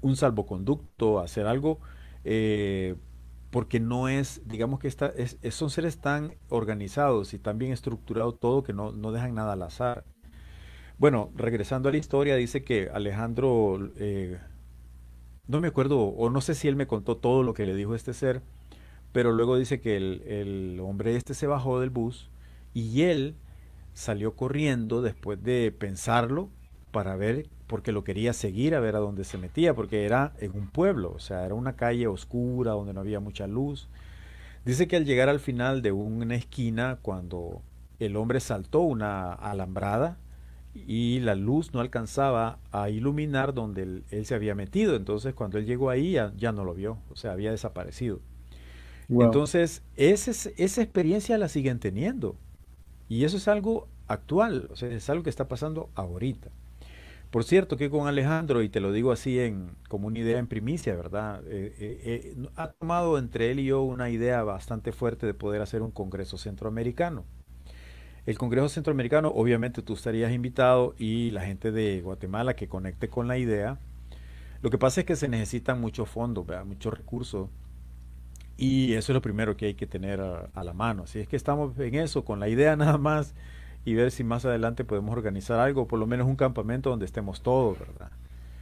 un salvoconducto, hacer algo, eh, porque no es, digamos que son seres tan organizados y tan bien estructurados todo que no dejan nada al azar. Bueno, regresando a la historia, dice que Alejandro, no me acuerdo, o no sé si él me contó todo lo que le dijo este ser, pero luego dice que el hombre este se bajó del bus y él salió corriendo después de pensarlo para ver, porque lo quería seguir a ver a dónde se metía, porque era en un pueblo, o sea, era una calle oscura donde no había mucha luz. Dice que al llegar al final de una esquina, cuando el hombre saltó una alambrada y la luz no alcanzaba a iluminar donde él se había metido, entonces cuando él llegó ahí ya no lo vio, o sea, había desaparecido. Wow. Entonces, esa experiencia la siguen teniendo y eso es algo actual, o sea, es algo que está pasando ahorita. Por cierto, que con Alejandro, y te lo digo así como una idea en primicia, ¿verdad? Ha tomado entre él y yo una idea bastante fuerte de poder hacer un Congreso Centroamericano. El Congreso Centroamericano, obviamente tú estarías invitado y la gente de Guatemala que conecte con la idea. Lo que pasa es que se necesitan muchos fondos, ¿verdad? Muchos recursos. Y eso es lo primero que hay que tener a la mano. Así es que estamos en eso, con la idea nada más, y ver si más adelante podemos organizar algo, por lo menos un campamento donde estemos todos, ¿verdad?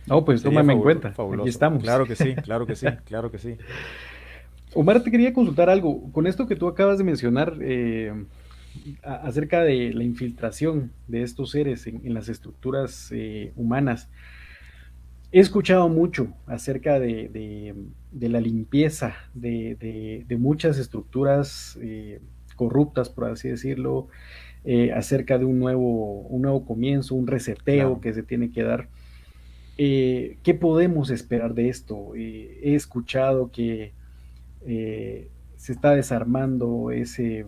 No, pues Sería tómame en cuenta. Aquí fabuloso. estamos. Claro que sí, claro que sí, claro que sí. Omar, te quería consultar algo. Con esto que tú acabas de mencionar acerca de la infiltración de estos seres en las estructuras humanas, he escuchado mucho acerca de la limpieza de muchas estructuras corruptas, por así decirlo, acerca de un nuevo comienzo, un reseteo Claro. que se tiene que dar. ¿Qué podemos esperar de esto? He escuchado que se está desarmando ese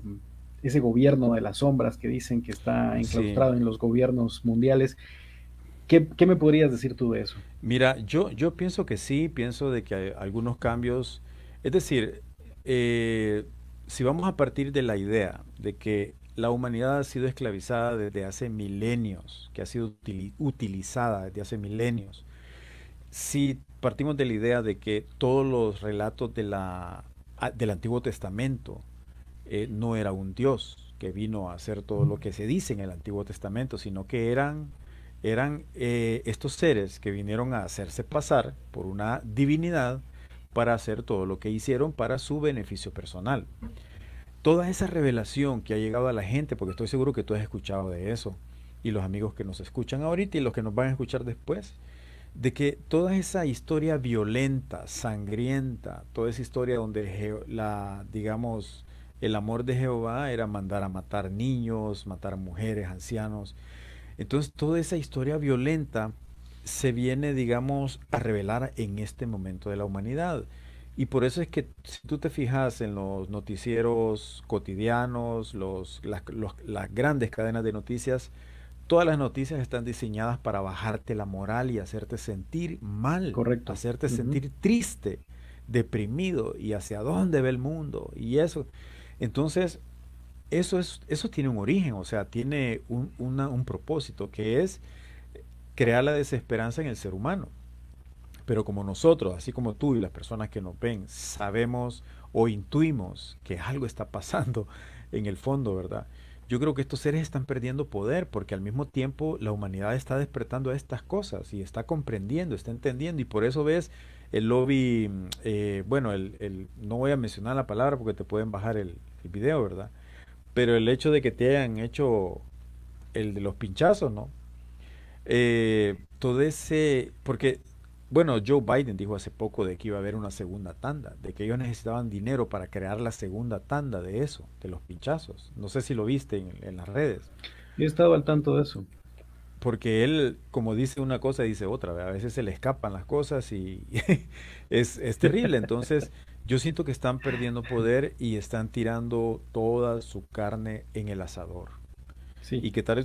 gobierno de las sombras que dicen que está Sí. enclaustrado en los gobiernos mundiales. ¿Qué me podrías decir tú de eso? Mira, yo pienso que sí, pienso de que hay algunos cambios, es decir, si vamos a partir de la idea de que la humanidad ha sido esclavizada desde hace milenios, que ha sido utilizada desde hace milenios. Si partimos de la idea de que todos los relatos del Antiguo Testamento no era un Dios que vino a hacer todo lo que se dice en el Antiguo Testamento, sino que eran estos seres que vinieron a hacerse pasar por una divinidad para hacer todo lo que hicieron para su beneficio personal. Toda esa revelación que ha llegado a la gente, porque estoy seguro que tú has escuchado de eso, y los amigos que nos escuchan ahorita y los que nos van a escuchar después, de que toda esa historia violenta, sangrienta, toda esa historia donde digamos, el amor de Jehová era mandar a matar niños, matar mujeres, ancianos. Entonces, toda esa historia violenta se viene, digamos, a revelar en este momento de la humanidad. Y por eso es que si tú te fijas en los noticieros cotidianos, las grandes cadenas de noticias, todas las noticias están diseñadas para bajarte la moral y hacerte sentir mal, Correcto. hacerte Ujú. sentir triste, deprimido y hacia dónde ve el mundo y eso. Entonces, eso tiene un origen, o sea, tiene un propósito que es crear la desesperanza en el ser humano. Pero como nosotros, así como tú y las personas que nos ven, sabemos o intuimos que algo está pasando en el fondo, ¿verdad? Yo creo que estos seres están perdiendo poder porque al mismo tiempo la humanidad está despertando a estas cosas y está comprendiendo, está entendiendo y por eso ves el lobby, bueno, no voy a mencionar la palabra porque te pueden bajar el video, ¿verdad? Pero el hecho de que te hayan hecho el de los pinchazos, ¿no? Todo ese, porque, bueno, Joe Biden dijo hace poco de que iba a haber una segunda tanda, de que ellos necesitaban dinero para crear la segunda tanda de eso, de los pinchazos. No sé si lo viste en las redes, He estado al tanto de eso. porque él, como dice una cosa, dice otra, ¿verdad? A veces se le escapan las cosas y es terrible. Entonces, yo siento que están perdiendo poder y están tirando toda su carne en el asador. Sí, Y que sí. tarde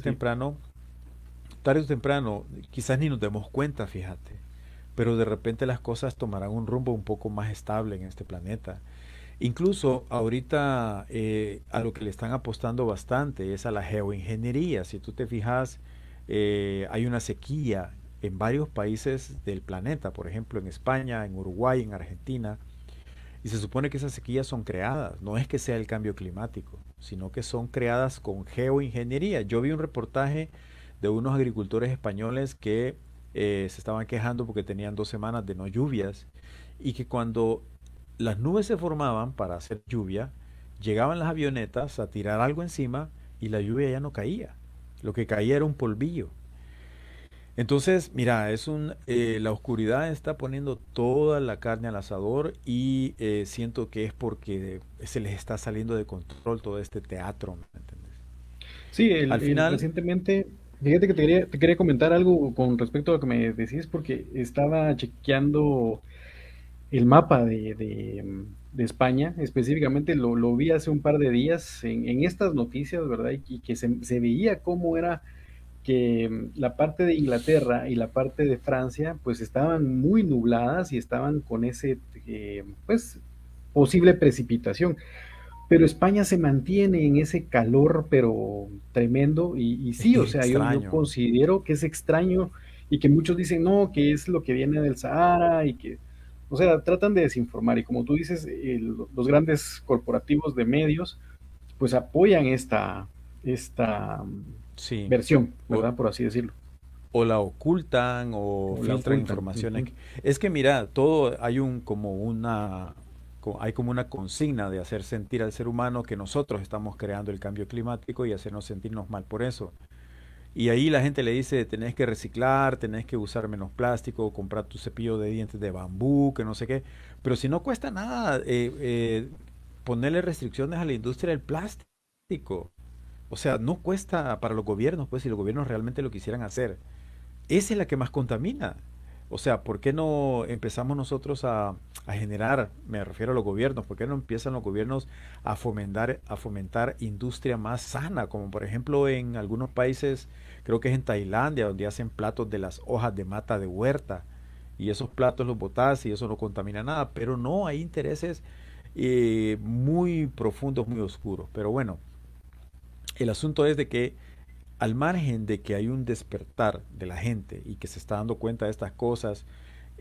o temprano, quizás ni nos demos cuenta, fíjate, pero de repente las cosas tomarán un rumbo un poco más estable en este planeta. Incluso ahorita a lo que le están apostando bastante es a la geoingeniería. Si tú te fijas, hay una sequía en varios países del planeta, por ejemplo en España, en Uruguay, en Argentina, y se supone que esas sequías son creadas, no es que sea el cambio climático, sino que son creadas con geoingeniería. Yo vi un reportaje de unos agricultores españoles que se estaban quejando porque tenían 2 semanas de no lluvias y que cuando las nubes se formaban para hacer lluvia, llegaban las avionetas a tirar algo encima y la lluvia ya no caía. Lo que caía era un polvillo. Entonces, mira, la oscuridad está poniendo toda la carne al asador y siento que es porque se les está saliendo de control todo este teatro, ¿me entiendes? Sí, Al final, recientemente, fíjate que te quería comentar algo con respecto a lo que me decís, porque estaba chequeando el mapa de España, específicamente lo vi hace un par de días en estas noticias, ¿verdad? Y que se veía cómo era que la parte de Inglaterra y la parte de Francia, pues estaban muy nubladas y estaban con ese, pues, posible precipitación. Pero España se mantiene en ese calor, pero tremendo, y sí, o sea, yo extraño. considero que es extraño y que muchos dicen, no, que es lo que viene del Sahara y que, o sea, tratan de desinformar y como tú dices, los grandes corporativos de medios, pues apoyan esta Sí. versión, O, ¿verdad? Por así decirlo, o la ocultan o o la filtran ocultan. informaciones. Ujú. Es que mira, todo hay hay como una consigna de hacer sentir al ser humano que nosotros estamos creando el cambio climático y hacernos sentirnos mal por eso. Y ahí la gente le dice, tenés que reciclar, tenés que usar menos plástico, comprar tu cepillo de dientes de bambú, que no sé qué. Pero si no cuesta nada ponerle restricciones a la industria del plástico. O sea, no cuesta para los gobiernos, pues si los gobiernos realmente lo quisieran hacer. Esa es la que más contamina. O sea, ¿por qué no empezamos nosotros a generar, me refiero a los gobiernos, por qué no empiezan los gobiernos a fomentar industria más sana? Como por ejemplo en algunos países, creo que es en Tailandia, donde hacen platos de las hojas de mata de huerta. Y esos platos los botás y eso no contamina nada. Pero no, hay intereses muy profundos, muy oscuros. Pero bueno, El asunto es de que al margen de que hay un despertar de la gente y que se está dando cuenta de estas cosas,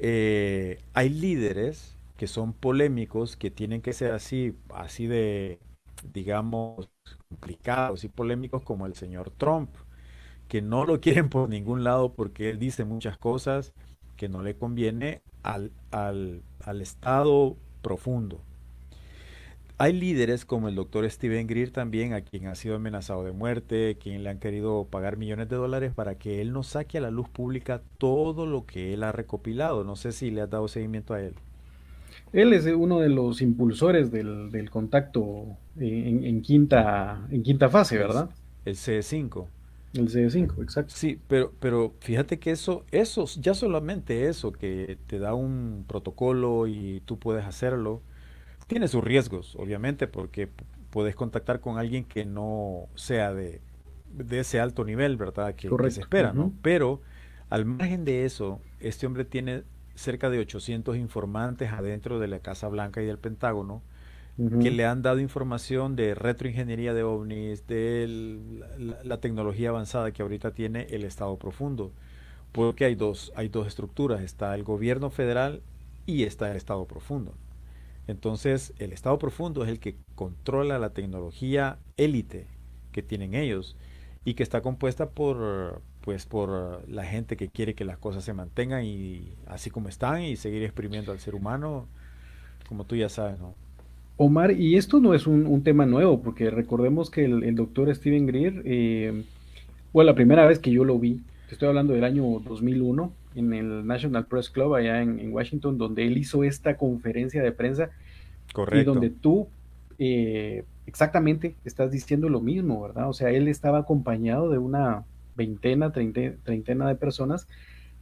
hay líderes que son polémicos, que tienen que ser así, así de, digamos, complicados y polémicos como el señor Trump, que no lo quieren por ningún lado porque él dice muchas cosas que no le conviene al estado profundo. Hay líderes como el doctor Steven Greer también, a quien ha sido amenazado de muerte, quien le han querido pagar millones de dólares para que él no saque a la luz pública todo lo que él ha recopilado. No sé si le has dado seguimiento a él. Él es uno de los impulsores del contacto en quinta fase, El, ¿verdad? el C5. El CD5, exacto. Sí, pero fíjate que ya solamente eso, que te da un protocolo y tú puedes hacerlo, tiene sus riesgos, obviamente, porque puedes contactar con alguien que no sea de ese alto nivel, ¿verdad? Que se Correcto. espera, ¿no? Ujú, Pero al margen de eso, este hombre tiene cerca de 800 informantes adentro de la Casa Blanca y del Pentágono que ujú. le han dado información de retroingeniería de ovnis, de la tecnología avanzada que ahorita tiene el Estado Profundo. Porque hay dos estructuras, está el gobierno federal y está el Estado Profundo. Entonces, el Estado Profundo es el que controla la tecnología élite que tienen ellos y que está compuesta por la gente que quiere que las cosas se mantengan y así como están y seguir exprimiendo al ser humano, como tú ya sabes, ¿no? Omar, y esto no es un tema nuevo, porque recordemos que el doctor Steven Greer, bueno, la primera vez que yo lo vi, te estoy hablando del año 2001, en el National Press Club allá en Washington, donde él hizo esta conferencia de prensa y Correcto, donde tú exactamente estás diciendo lo mismo, ¿verdad? O sea, él estaba acompañado de una treintena de personas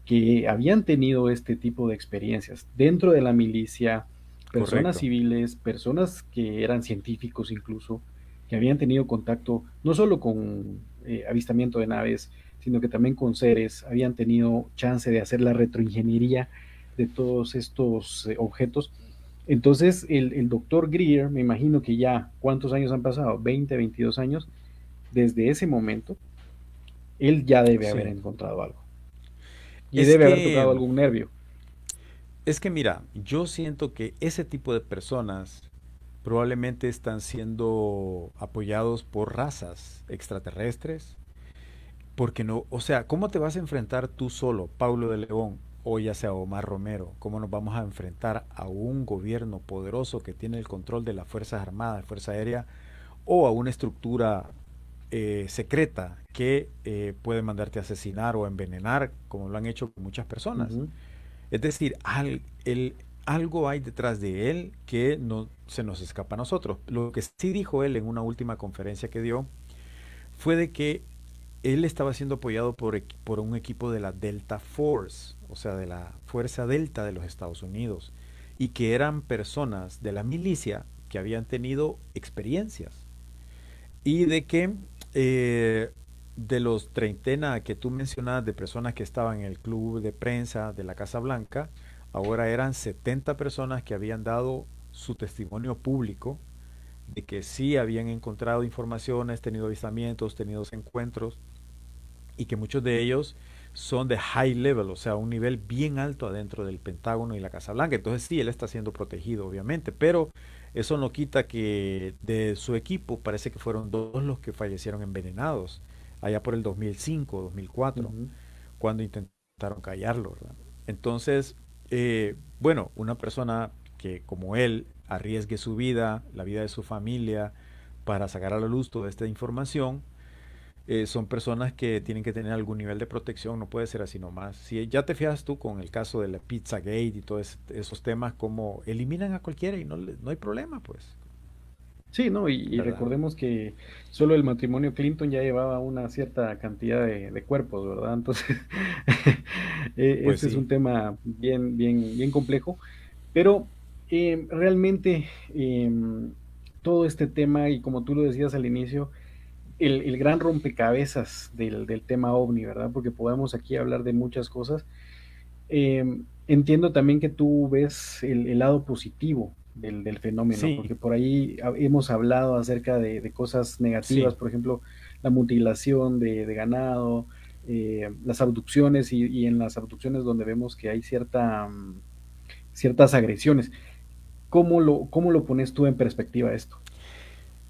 que habían tenido este tipo de experiencias dentro de la milicia, personas correcto. civiles, personas que eran científicos incluso, que habían tenido contacto no solo con avistamiento de naves, sino que también con seres, habían tenido chance de hacer la retroingeniería de todos estos objetos. Entonces, el doctor Greer, me imagino que ya, ¿cuántos años han pasado? 20, 22 años. Desde ese momento, él ya debe haber Sí. encontrado algo y Es debe haber que, tocado algún nervio. es que mira, yo siento que ese tipo de personas probablemente están siendo apoyados por razas extraterrestres. Porque no, o sea, ¿cómo te vas a enfrentar tú solo, Paulo de León, o ya sea Omar Romero? ¿Cómo nos vamos a enfrentar a un gobierno poderoso que tiene el control de las Fuerzas Armadas, Fuerza Aérea, o a una estructura secreta que puede mandarte a asesinar o a envenenar, como lo han hecho con muchas personas? Ujú. Es decir, algo hay detrás de él que no se nos escapa a nosotros. Lo que sí dijo él en una última conferencia que dio fue de que él estaba siendo apoyado por un equipo de la Delta Force, o sea, de la Fuerza Delta de los Estados Unidos, y que eran personas de la milicia que habían tenido experiencias. Y de que de los treintena que tú mencionabas de personas que estaban en el club de prensa de la Casa Blanca, ahora eran 70 personas que habían dado su testimonio público de que sí habían encontrado informaciones, tenido avistamientos, tenido encuentros y que muchos de ellos son de high level, o sea, un nivel bien alto adentro del Pentágono y la Casa Blanca. Entonces sí, él está siendo protegido, obviamente, pero eso no quita que de su equipo parece que fueron dos los que fallecieron envenenados allá por el 2005, 2004, Ujú. cuando intentaron callarlo, ¿verdad? Entonces, bueno, una persona que como él arriesgue su vida, la vida de su familia, para sacar a la luz toda esta información, son personas que tienen que tener algún nivel de protección, no puede ser así nomás. Si ya te fijas tú con el caso de la Pizzagate y todos esos temas, como eliminan a cualquiera y no hay problema, pues, Sí, ¿no? Y ¿verdad? recordemos que solo el matrimonio Clinton ya llevaba una cierta cantidad de cuerpos, ¿verdad? Entonces, Pues este es sí, un tema bien, bien, bien complejo, pero realmente todo este tema, y como tú lo decías al inicio, el gran rompecabezas del tema OVNI, ¿verdad? Porque podemos aquí hablar de muchas cosas. Entiendo también que tú ves el lado positivo del fenómeno, Sí, porque por ahí hemos hablado acerca de cosas negativas, sí. por ejemplo, la mutilación de ganado, las abducciones y en las abducciones donde vemos que hay ciertas agresiones. Cómo lo pones tú en perspectiva esto?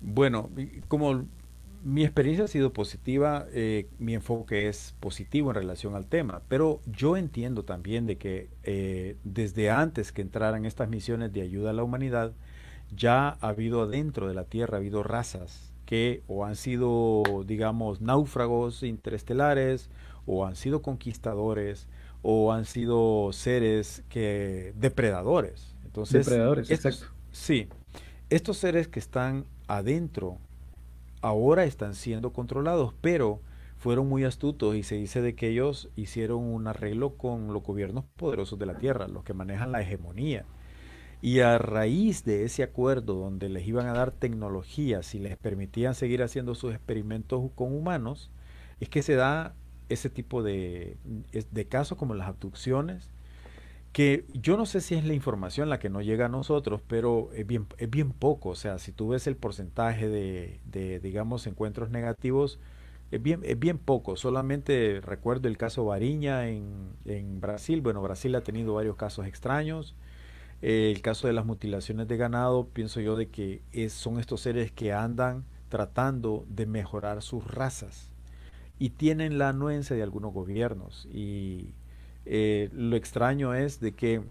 Bueno, como mi experiencia ha sido positiva, mi enfoque es positivo en relación al tema, pero yo entiendo también de que desde antes que entraran estas misiones de ayuda a la humanidad, ya ha habido dentro de la Tierra, ha habido razas que o han sido, digamos, náufragos interestelares, o han sido conquistadores, o han sido seres que depredadores. Entonces, Depredadores, exacto. estos, sí, estos seres que están adentro ahora están siendo controlados, pero fueron muy astutos y se dice de que ellos hicieron un arreglo con los gobiernos poderosos de la Tierra, los que manejan la hegemonía. Y a raíz de ese acuerdo donde les iban a dar tecnologías y les permitían seguir haciendo sus experimentos con humanos, es que se da ese tipo de casos como las abducciones, que yo no sé si es la información la que no llega a nosotros, pero es bien poco. O sea, si tú ves el porcentaje digamos, encuentros negativos, es bien poco. Solamente recuerdo el caso Variña en Brasil. Bueno, Brasil ha tenido varios casos extraños. El caso de las mutilaciones de ganado, pienso yo de que son estos seres que andan tratando de mejorar sus razas y tienen la anuencia de algunos gobiernos. Y lo extraño es de que,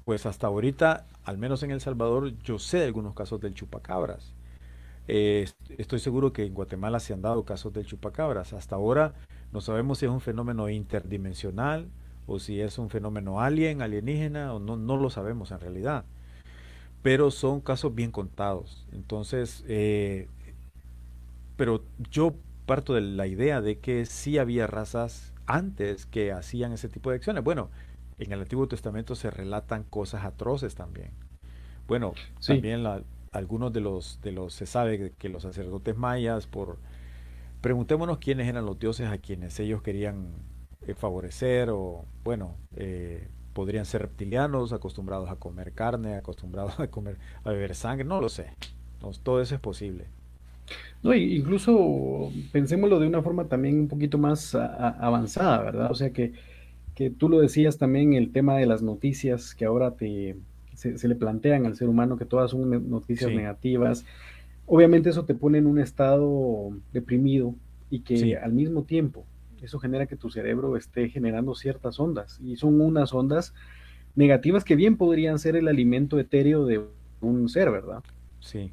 pues hasta ahorita, al menos en El Salvador, yo sé de algunos casos del chupacabras. Estoy seguro que en Guatemala se han dado casos del chupacabras. Hasta ahora no sabemos si es un fenómeno interdimensional o si es un fenómeno alienígena, o no, no lo sabemos en realidad. Pero son casos bien contados. Entonces, pero yo parto de la idea de que sí había razas antes que hacían ese tipo de acciones. Bueno, en el Antiguo Testamento se relatan cosas atroces también. Bueno, Sí. también algunos se sabe que los sacerdotes mayas, preguntémonos quiénes eran los dioses a quienes ellos querían favorecer, o bueno, podrían ser reptilianos, acostumbrados a comer carne, acostumbrados a beber sangre, no lo sé. No, todo eso es posible. No, incluso pensémoslo de una forma también un poquito más avanzada, ¿verdad? O sea que tú lo decías también, el tema de las noticias que ahora se le plantean al ser humano, que todas son noticias Sí, negativas. Obviamente eso te pone en un estado deprimido y que sí. al mismo tiempo eso genera que tu cerebro esté generando ciertas ondas y son unas ondas negativas que bien podrían ser el alimento etéreo de un ser, ¿verdad? Sí,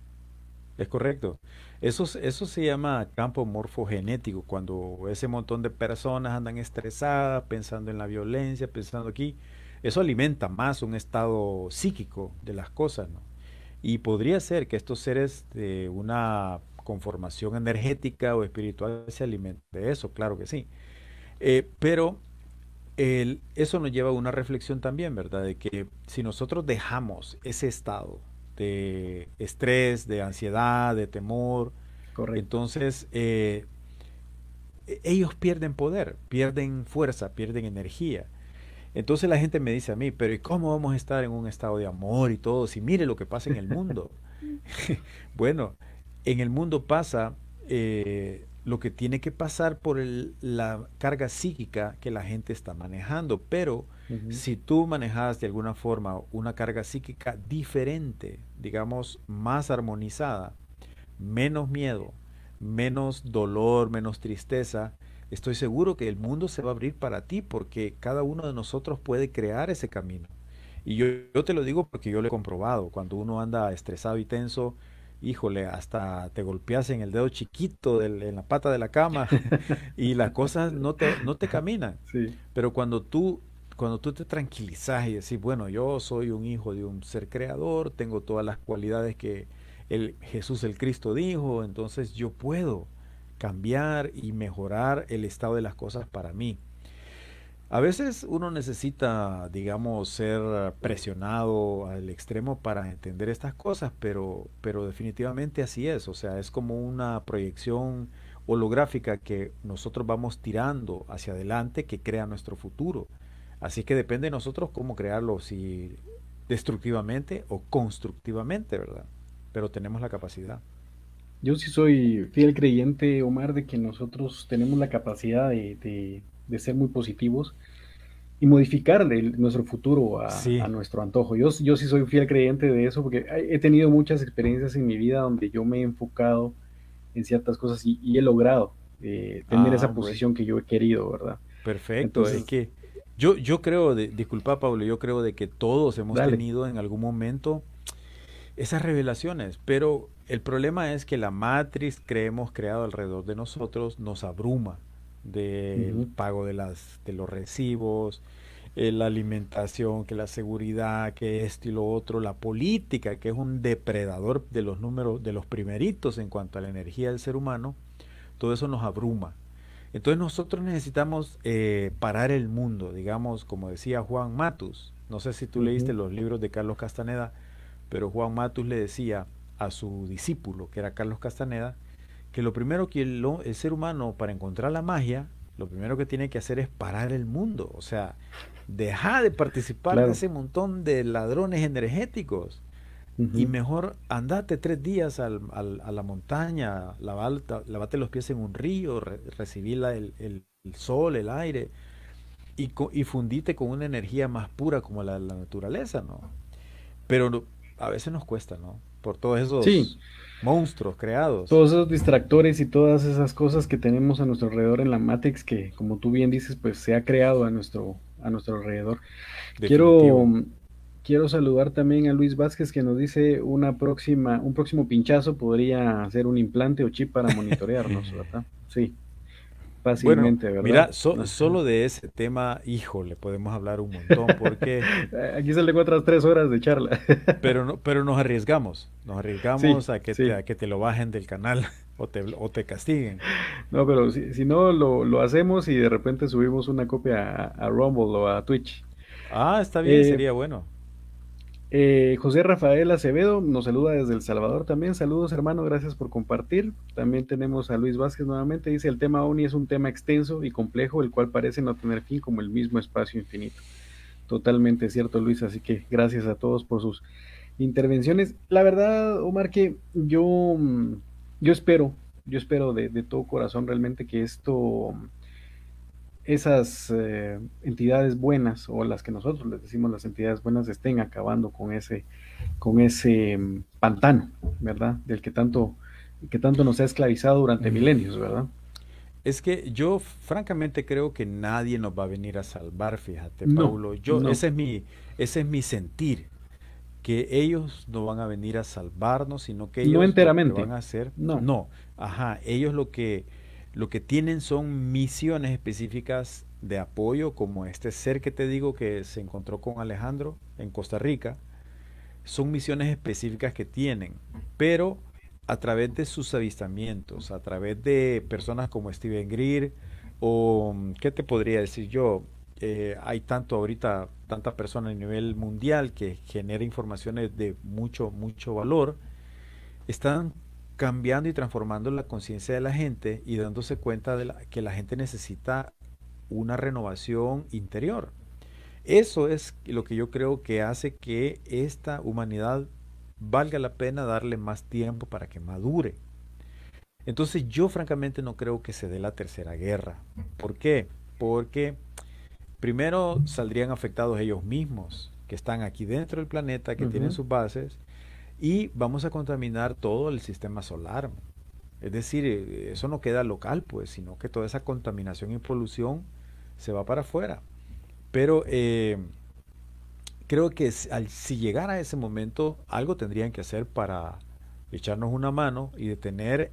es correcto. Eso se llama campo morfogenético, cuando ese montón de personas andan estresadas, pensando en la violencia, pensando aquí. Eso alimenta más un estado psíquico de las cosas, ¿no? Y podría ser que estos seres de una conformación energética o espiritual se alimenten de eso, claro que sí. Pero eso nos lleva a una reflexión también, ¿verdad? De que si nosotros dejamos ese estado de estrés, de ansiedad, de temor, Correcto. entonces ellos pierden poder, pierden fuerza, pierden energía. Entonces la gente me dice a mí, pero ¿y cómo vamos a estar en un estado de amor y todo si mire lo que pasa en el mundo? Bueno, en el mundo pasa lo que tiene que pasar por la carga psíquica que la gente está manejando, pero Ujú. si tú manejas de alguna forma una carga psíquica diferente, digamos, más armonizada, menos miedo, menos dolor, menos tristeza, estoy seguro que el mundo se va a abrir para ti, porque cada uno de nosotros puede crear ese camino. Y yo te lo digo porque yo lo he comprobado. Cuando uno anda estresado y tenso, híjole, hasta te golpeas en el dedo chiquito en la pata de la cama y las cosas no te caminan. Sí, Pero cuando tú te tranquilizas y decís, bueno, yo soy un hijo de un ser creador, tengo todas las cualidades que Jesús el Cristo dijo, entonces yo puedo cambiar y mejorar el estado de las cosas para mí. A veces uno necesita, digamos, ser presionado al extremo para entender estas cosas, pero definitivamente así es. O sea, es como una proyección holográfica que nosotros vamos tirando hacia adelante que crea nuestro futuro. Así que depende de nosotros cómo crearlo. Si destructivamente o constructivamente, ¿verdad? Pero tenemos la capacidad. Yo sí soy fiel creyente, Omar, de que nosotros tenemos la capacidad de ser muy positivos y modificar nuestro futuro a Sí, nuestro antojo. Yo sí soy fiel creyente de eso porque he tenido muchas experiencias en mi vida donde yo me he enfocado en ciertas cosas y he logrado tener esa bueno, posición que yo he querido, ¿verdad? perfecto. Es Entonces, que yo creo, disculpa Pablo, yo creo de que todos hemos dale. tenido en algún momento esas revelaciones, pero el problema es que la matriz que hemos creado alrededor de nosotros nos abruma del Ujú. pago de los recibos, la alimentación, que la seguridad, que esto y lo otro, la política, que es un depredador de los números, de los primeritos en cuanto a la energía del ser humano, todo eso nos abruma. Entonces nosotros necesitamos parar el mundo, digamos, como decía Juan Matus. No sé si tú leíste Ujú. los libros de Carlos Castaneda, pero Juan Matus le decía a su discípulo, que era Carlos Castaneda, que lo primero que el ser humano para encontrar la magia, lo primero que tiene que hacer es parar el mundo. O sea, deja de participar de Claro. ese montón de ladrones energéticos y Ujú. mejor andate 3 días a la montaña, lavate los pies en un río, recibí el sol, el aire y fundite con una energía más pura como la naturaleza, ¿no? Pero a veces nos cuesta, ¿no? Por todos Sí, esos monstruos creados. todos esos distractores y todas esas cosas que tenemos a nuestro alrededor en la Matrix que, como tú bien dices, pues se ha creado a nuestro alrededor. Quiero, Definitivo. quiero saludar también a Luis Vázquez que nos dice un próximo pinchazo podría ser un implante o chip para monitorearnos, ¿verdad? Sí, Bueno, fácilmente, ¿verdad? mira, Ajá. solo de ese tema, híjole, podemos hablar un montón, porque, Aquí se le otras 3 horas de charla. pero nos Sí, arriesgamos sí. a que te lo bajen del canal o te castiguen. No, pero si no, lo hacemos y de repente subimos una copia a Rumble o a Twitch. Ah, está bien, Eh, sería bueno. José Rafael Acevedo nos saluda desde El Salvador también. Saludos, hermano, gracias por compartir. También tenemos a Luis Vázquez nuevamente. Dice, el tema ONI es un tema extenso y complejo, el cual parece no tener fin como el mismo espacio infinito. Totalmente cierto, Luis. Así que gracias a todos por sus intervenciones. La verdad, Omar, que yo yo espero de todo corazón realmente que esas entidades buenas o las que nosotros les decimos las entidades buenas estén acabando con ese pantano, ¿verdad? Del que tanto nos ha esclavizado durante Mm. milenios, ¿verdad? Es que yo francamente creo que nadie nos va a venir a salvar, fíjate, No, Paulo. no, Ese es mi sentir, que ellos no van a venir a salvarnos, sino que no ellos lo que enteramente, van a hacer, no. no, ajá, ellos lo que tienen son misiones específicas de apoyo, como este ser que te digo que se encontró con Alejandro en Costa Rica, son misiones específicas que tienen, pero a través de sus avistamientos, a través de personas como Steven Greer o, ¿qué te podría decir yo? Hay tanto ahorita, tantas personas a nivel mundial que genera informaciones de mucho, mucho valor, están cambiando y transformando la conciencia de la gente y dándose cuenta que la gente necesita una renovación interior. Eso es lo que yo creo que hace que esta humanidad valga la pena darle más tiempo para que madure. Entonces yo francamente no creo que se dé la tercera guerra. ¿Por qué? Porque primero saldrían afectados ellos mismos, que están aquí dentro del planeta, que tienen Ujú. sus bases, y vamos a contaminar todo el sistema solar. Es decir, eso no queda local, pues, sino que toda esa contaminación y polución se va para afuera. Pero creo que si llegara a ese momento, algo tendrían que hacer para echarnos una mano y detener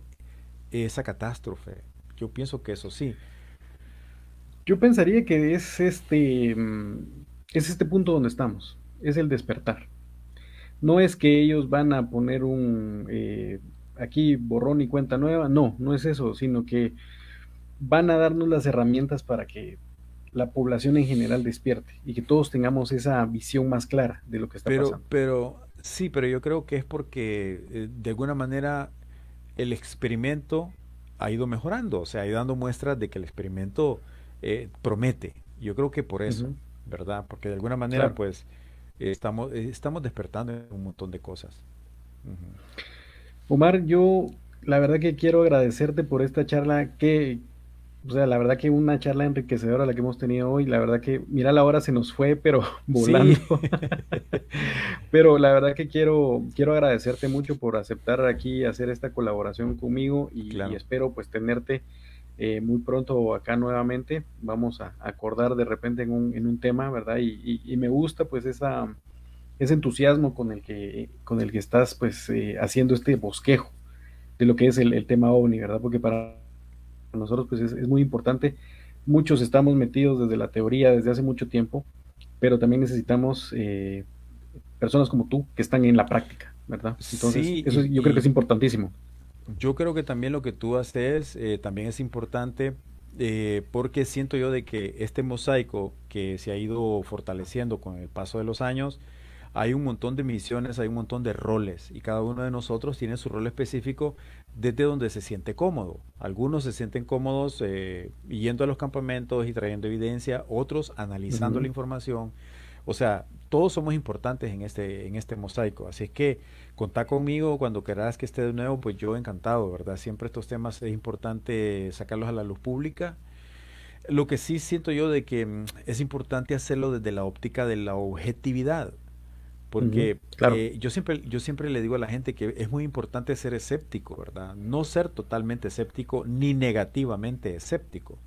esa catástrofe. Yo pienso que eso sí. Yo pensaría que es este punto donde estamos, es el despertar. No es que ellos van a poner aquí borrón y cuenta nueva, no, no es eso, sino que van a darnos las herramientas para que la población en general despierte y que todos tengamos esa visión más clara de lo que está pasando. Sí, pero yo creo que es porque de alguna manera el experimento ha ido mejorando, o sea, ha ido dando muestras de que el experimento promete. Yo creo que por eso, Ujú. ¿verdad? Porque de alguna manera, Claro. pues, estamos despertando en un montón de cosas. Ujú. Omar, yo la verdad que quiero agradecerte por esta charla o sea, la verdad que una charla enriquecedora la que hemos tenido hoy, la verdad que, mira, la hora se nos fue, pero Sí, volando. Pero la verdad que quiero agradecerte mucho por aceptar aquí hacer esta colaboración conmigo y claro. espero pues tenerte muy pronto acá nuevamente. Vamos a acordar de repente en un tema, ¿verdad? Y me gusta pues ese entusiasmo con el que estás pues haciendo este bosquejo de lo que es el tema OVNI, ¿verdad? Porque para nosotros pues es muy importante. Muchos estamos metidos desde la teoría desde hace mucho tiempo, pero también necesitamos personas como tú que están en la práctica, ¿verdad? Entonces, Sí, eso yo creo que es importantísimo. yo creo que también lo que tú haces también es importante porque siento yo de que este mosaico que se ha ido fortaleciendo con el paso de los años, hay un montón de misiones, hay un montón de roles y cada uno de nosotros tiene su rol específico desde donde se siente cómodo. Algunos se sienten cómodos yendo a los campamentos y trayendo evidencia, otros analizando la Ujú. información. O sea, todos somos importantes en este mosaico. Así es que contá conmigo cuando quieras que esté de nuevo, pues yo encantado, ¿verdad? Siempre estos temas es importante sacarlos a la luz pública. Lo que sí siento yo de que es importante hacerlo desde la óptica de la objetividad, Ujú. porque Claro, yo siempre le digo a la gente que es muy importante ser escéptico, ¿verdad? No ser totalmente escéptico ni negativamente escéptico,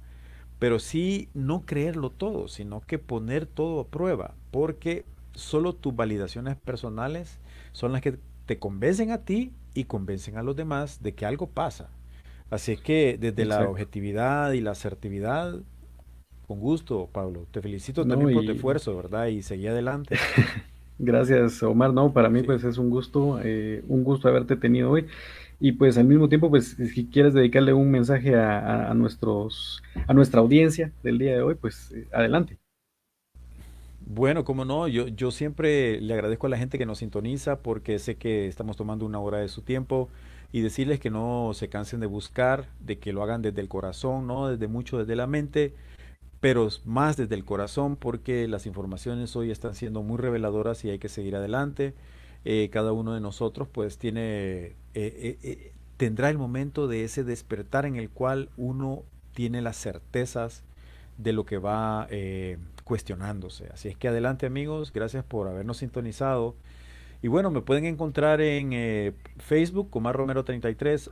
pero sí no creerlo todo, sino que poner todo a prueba, porque solo tus validaciones personales son las que te convencen a ti y convencen a los demás de que algo pasa. Así es que desde la exacto. objetividad y la asertividad, con gusto, Pablo, te felicito No, también por tu y esfuerzo, ¿verdad? Y seguí adelante. gracias, Omar. No, para mí Sí. pues es un gusto haberte tenido hoy. Y pues al mismo tiempo, pues si quieres dedicarle un mensaje a nuestra audiencia del día de hoy, pues adelante. Bueno, como no, yo siempre le agradezco a la gente que nos sintoniza porque sé que estamos tomando una hora de su tiempo y decirles que no se cansen de buscar, de que lo hagan desde el corazón, no desde mucho desde la mente, pero más desde el corazón porque las informaciones hoy están siendo muy reveladoras y hay que seguir adelante. Cada uno de nosotros pues tendrá el momento de ese despertar en el cual uno tiene las certezas de lo que va cuestionándose. Así es que adelante amigos, gracias por habernos sintonizado. Y bueno, me pueden encontrar en Facebook, Omar Romero 33,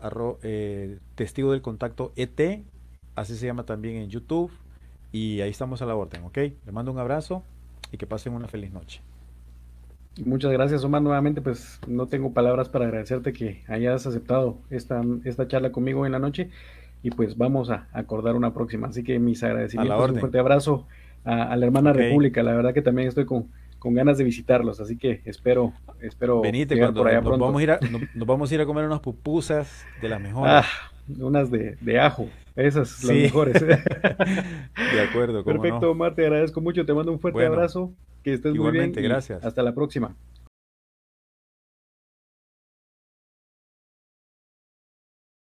testigo del contacto ET, así se llama también en YouTube. Y ahí estamos a la orden, ¿ok? Les mando un abrazo y que pasen una feliz noche. Muchas gracias, Omar. Nuevamente, pues no tengo palabras para agradecerte que hayas aceptado esta charla conmigo en la noche y pues vamos a acordar una próxima. Así que mis A la agradecimientos y un orden, fuerte abrazo a la hermana ¿ok? República. La verdad que también estoy con ganas de visitarlos, así que espero Venite llegar por cuando allá pronto. nos vamos a ir a comer unas pupusas de las Ah, mejores. unas de ajo, esas las Sí, mejores. de acuerdo, cómo no. Perfecto, Omar, te agradezco mucho, te mando un fuerte Bueno, abrazo, que estés muy bien igualmente, y gracias. hasta la próxima.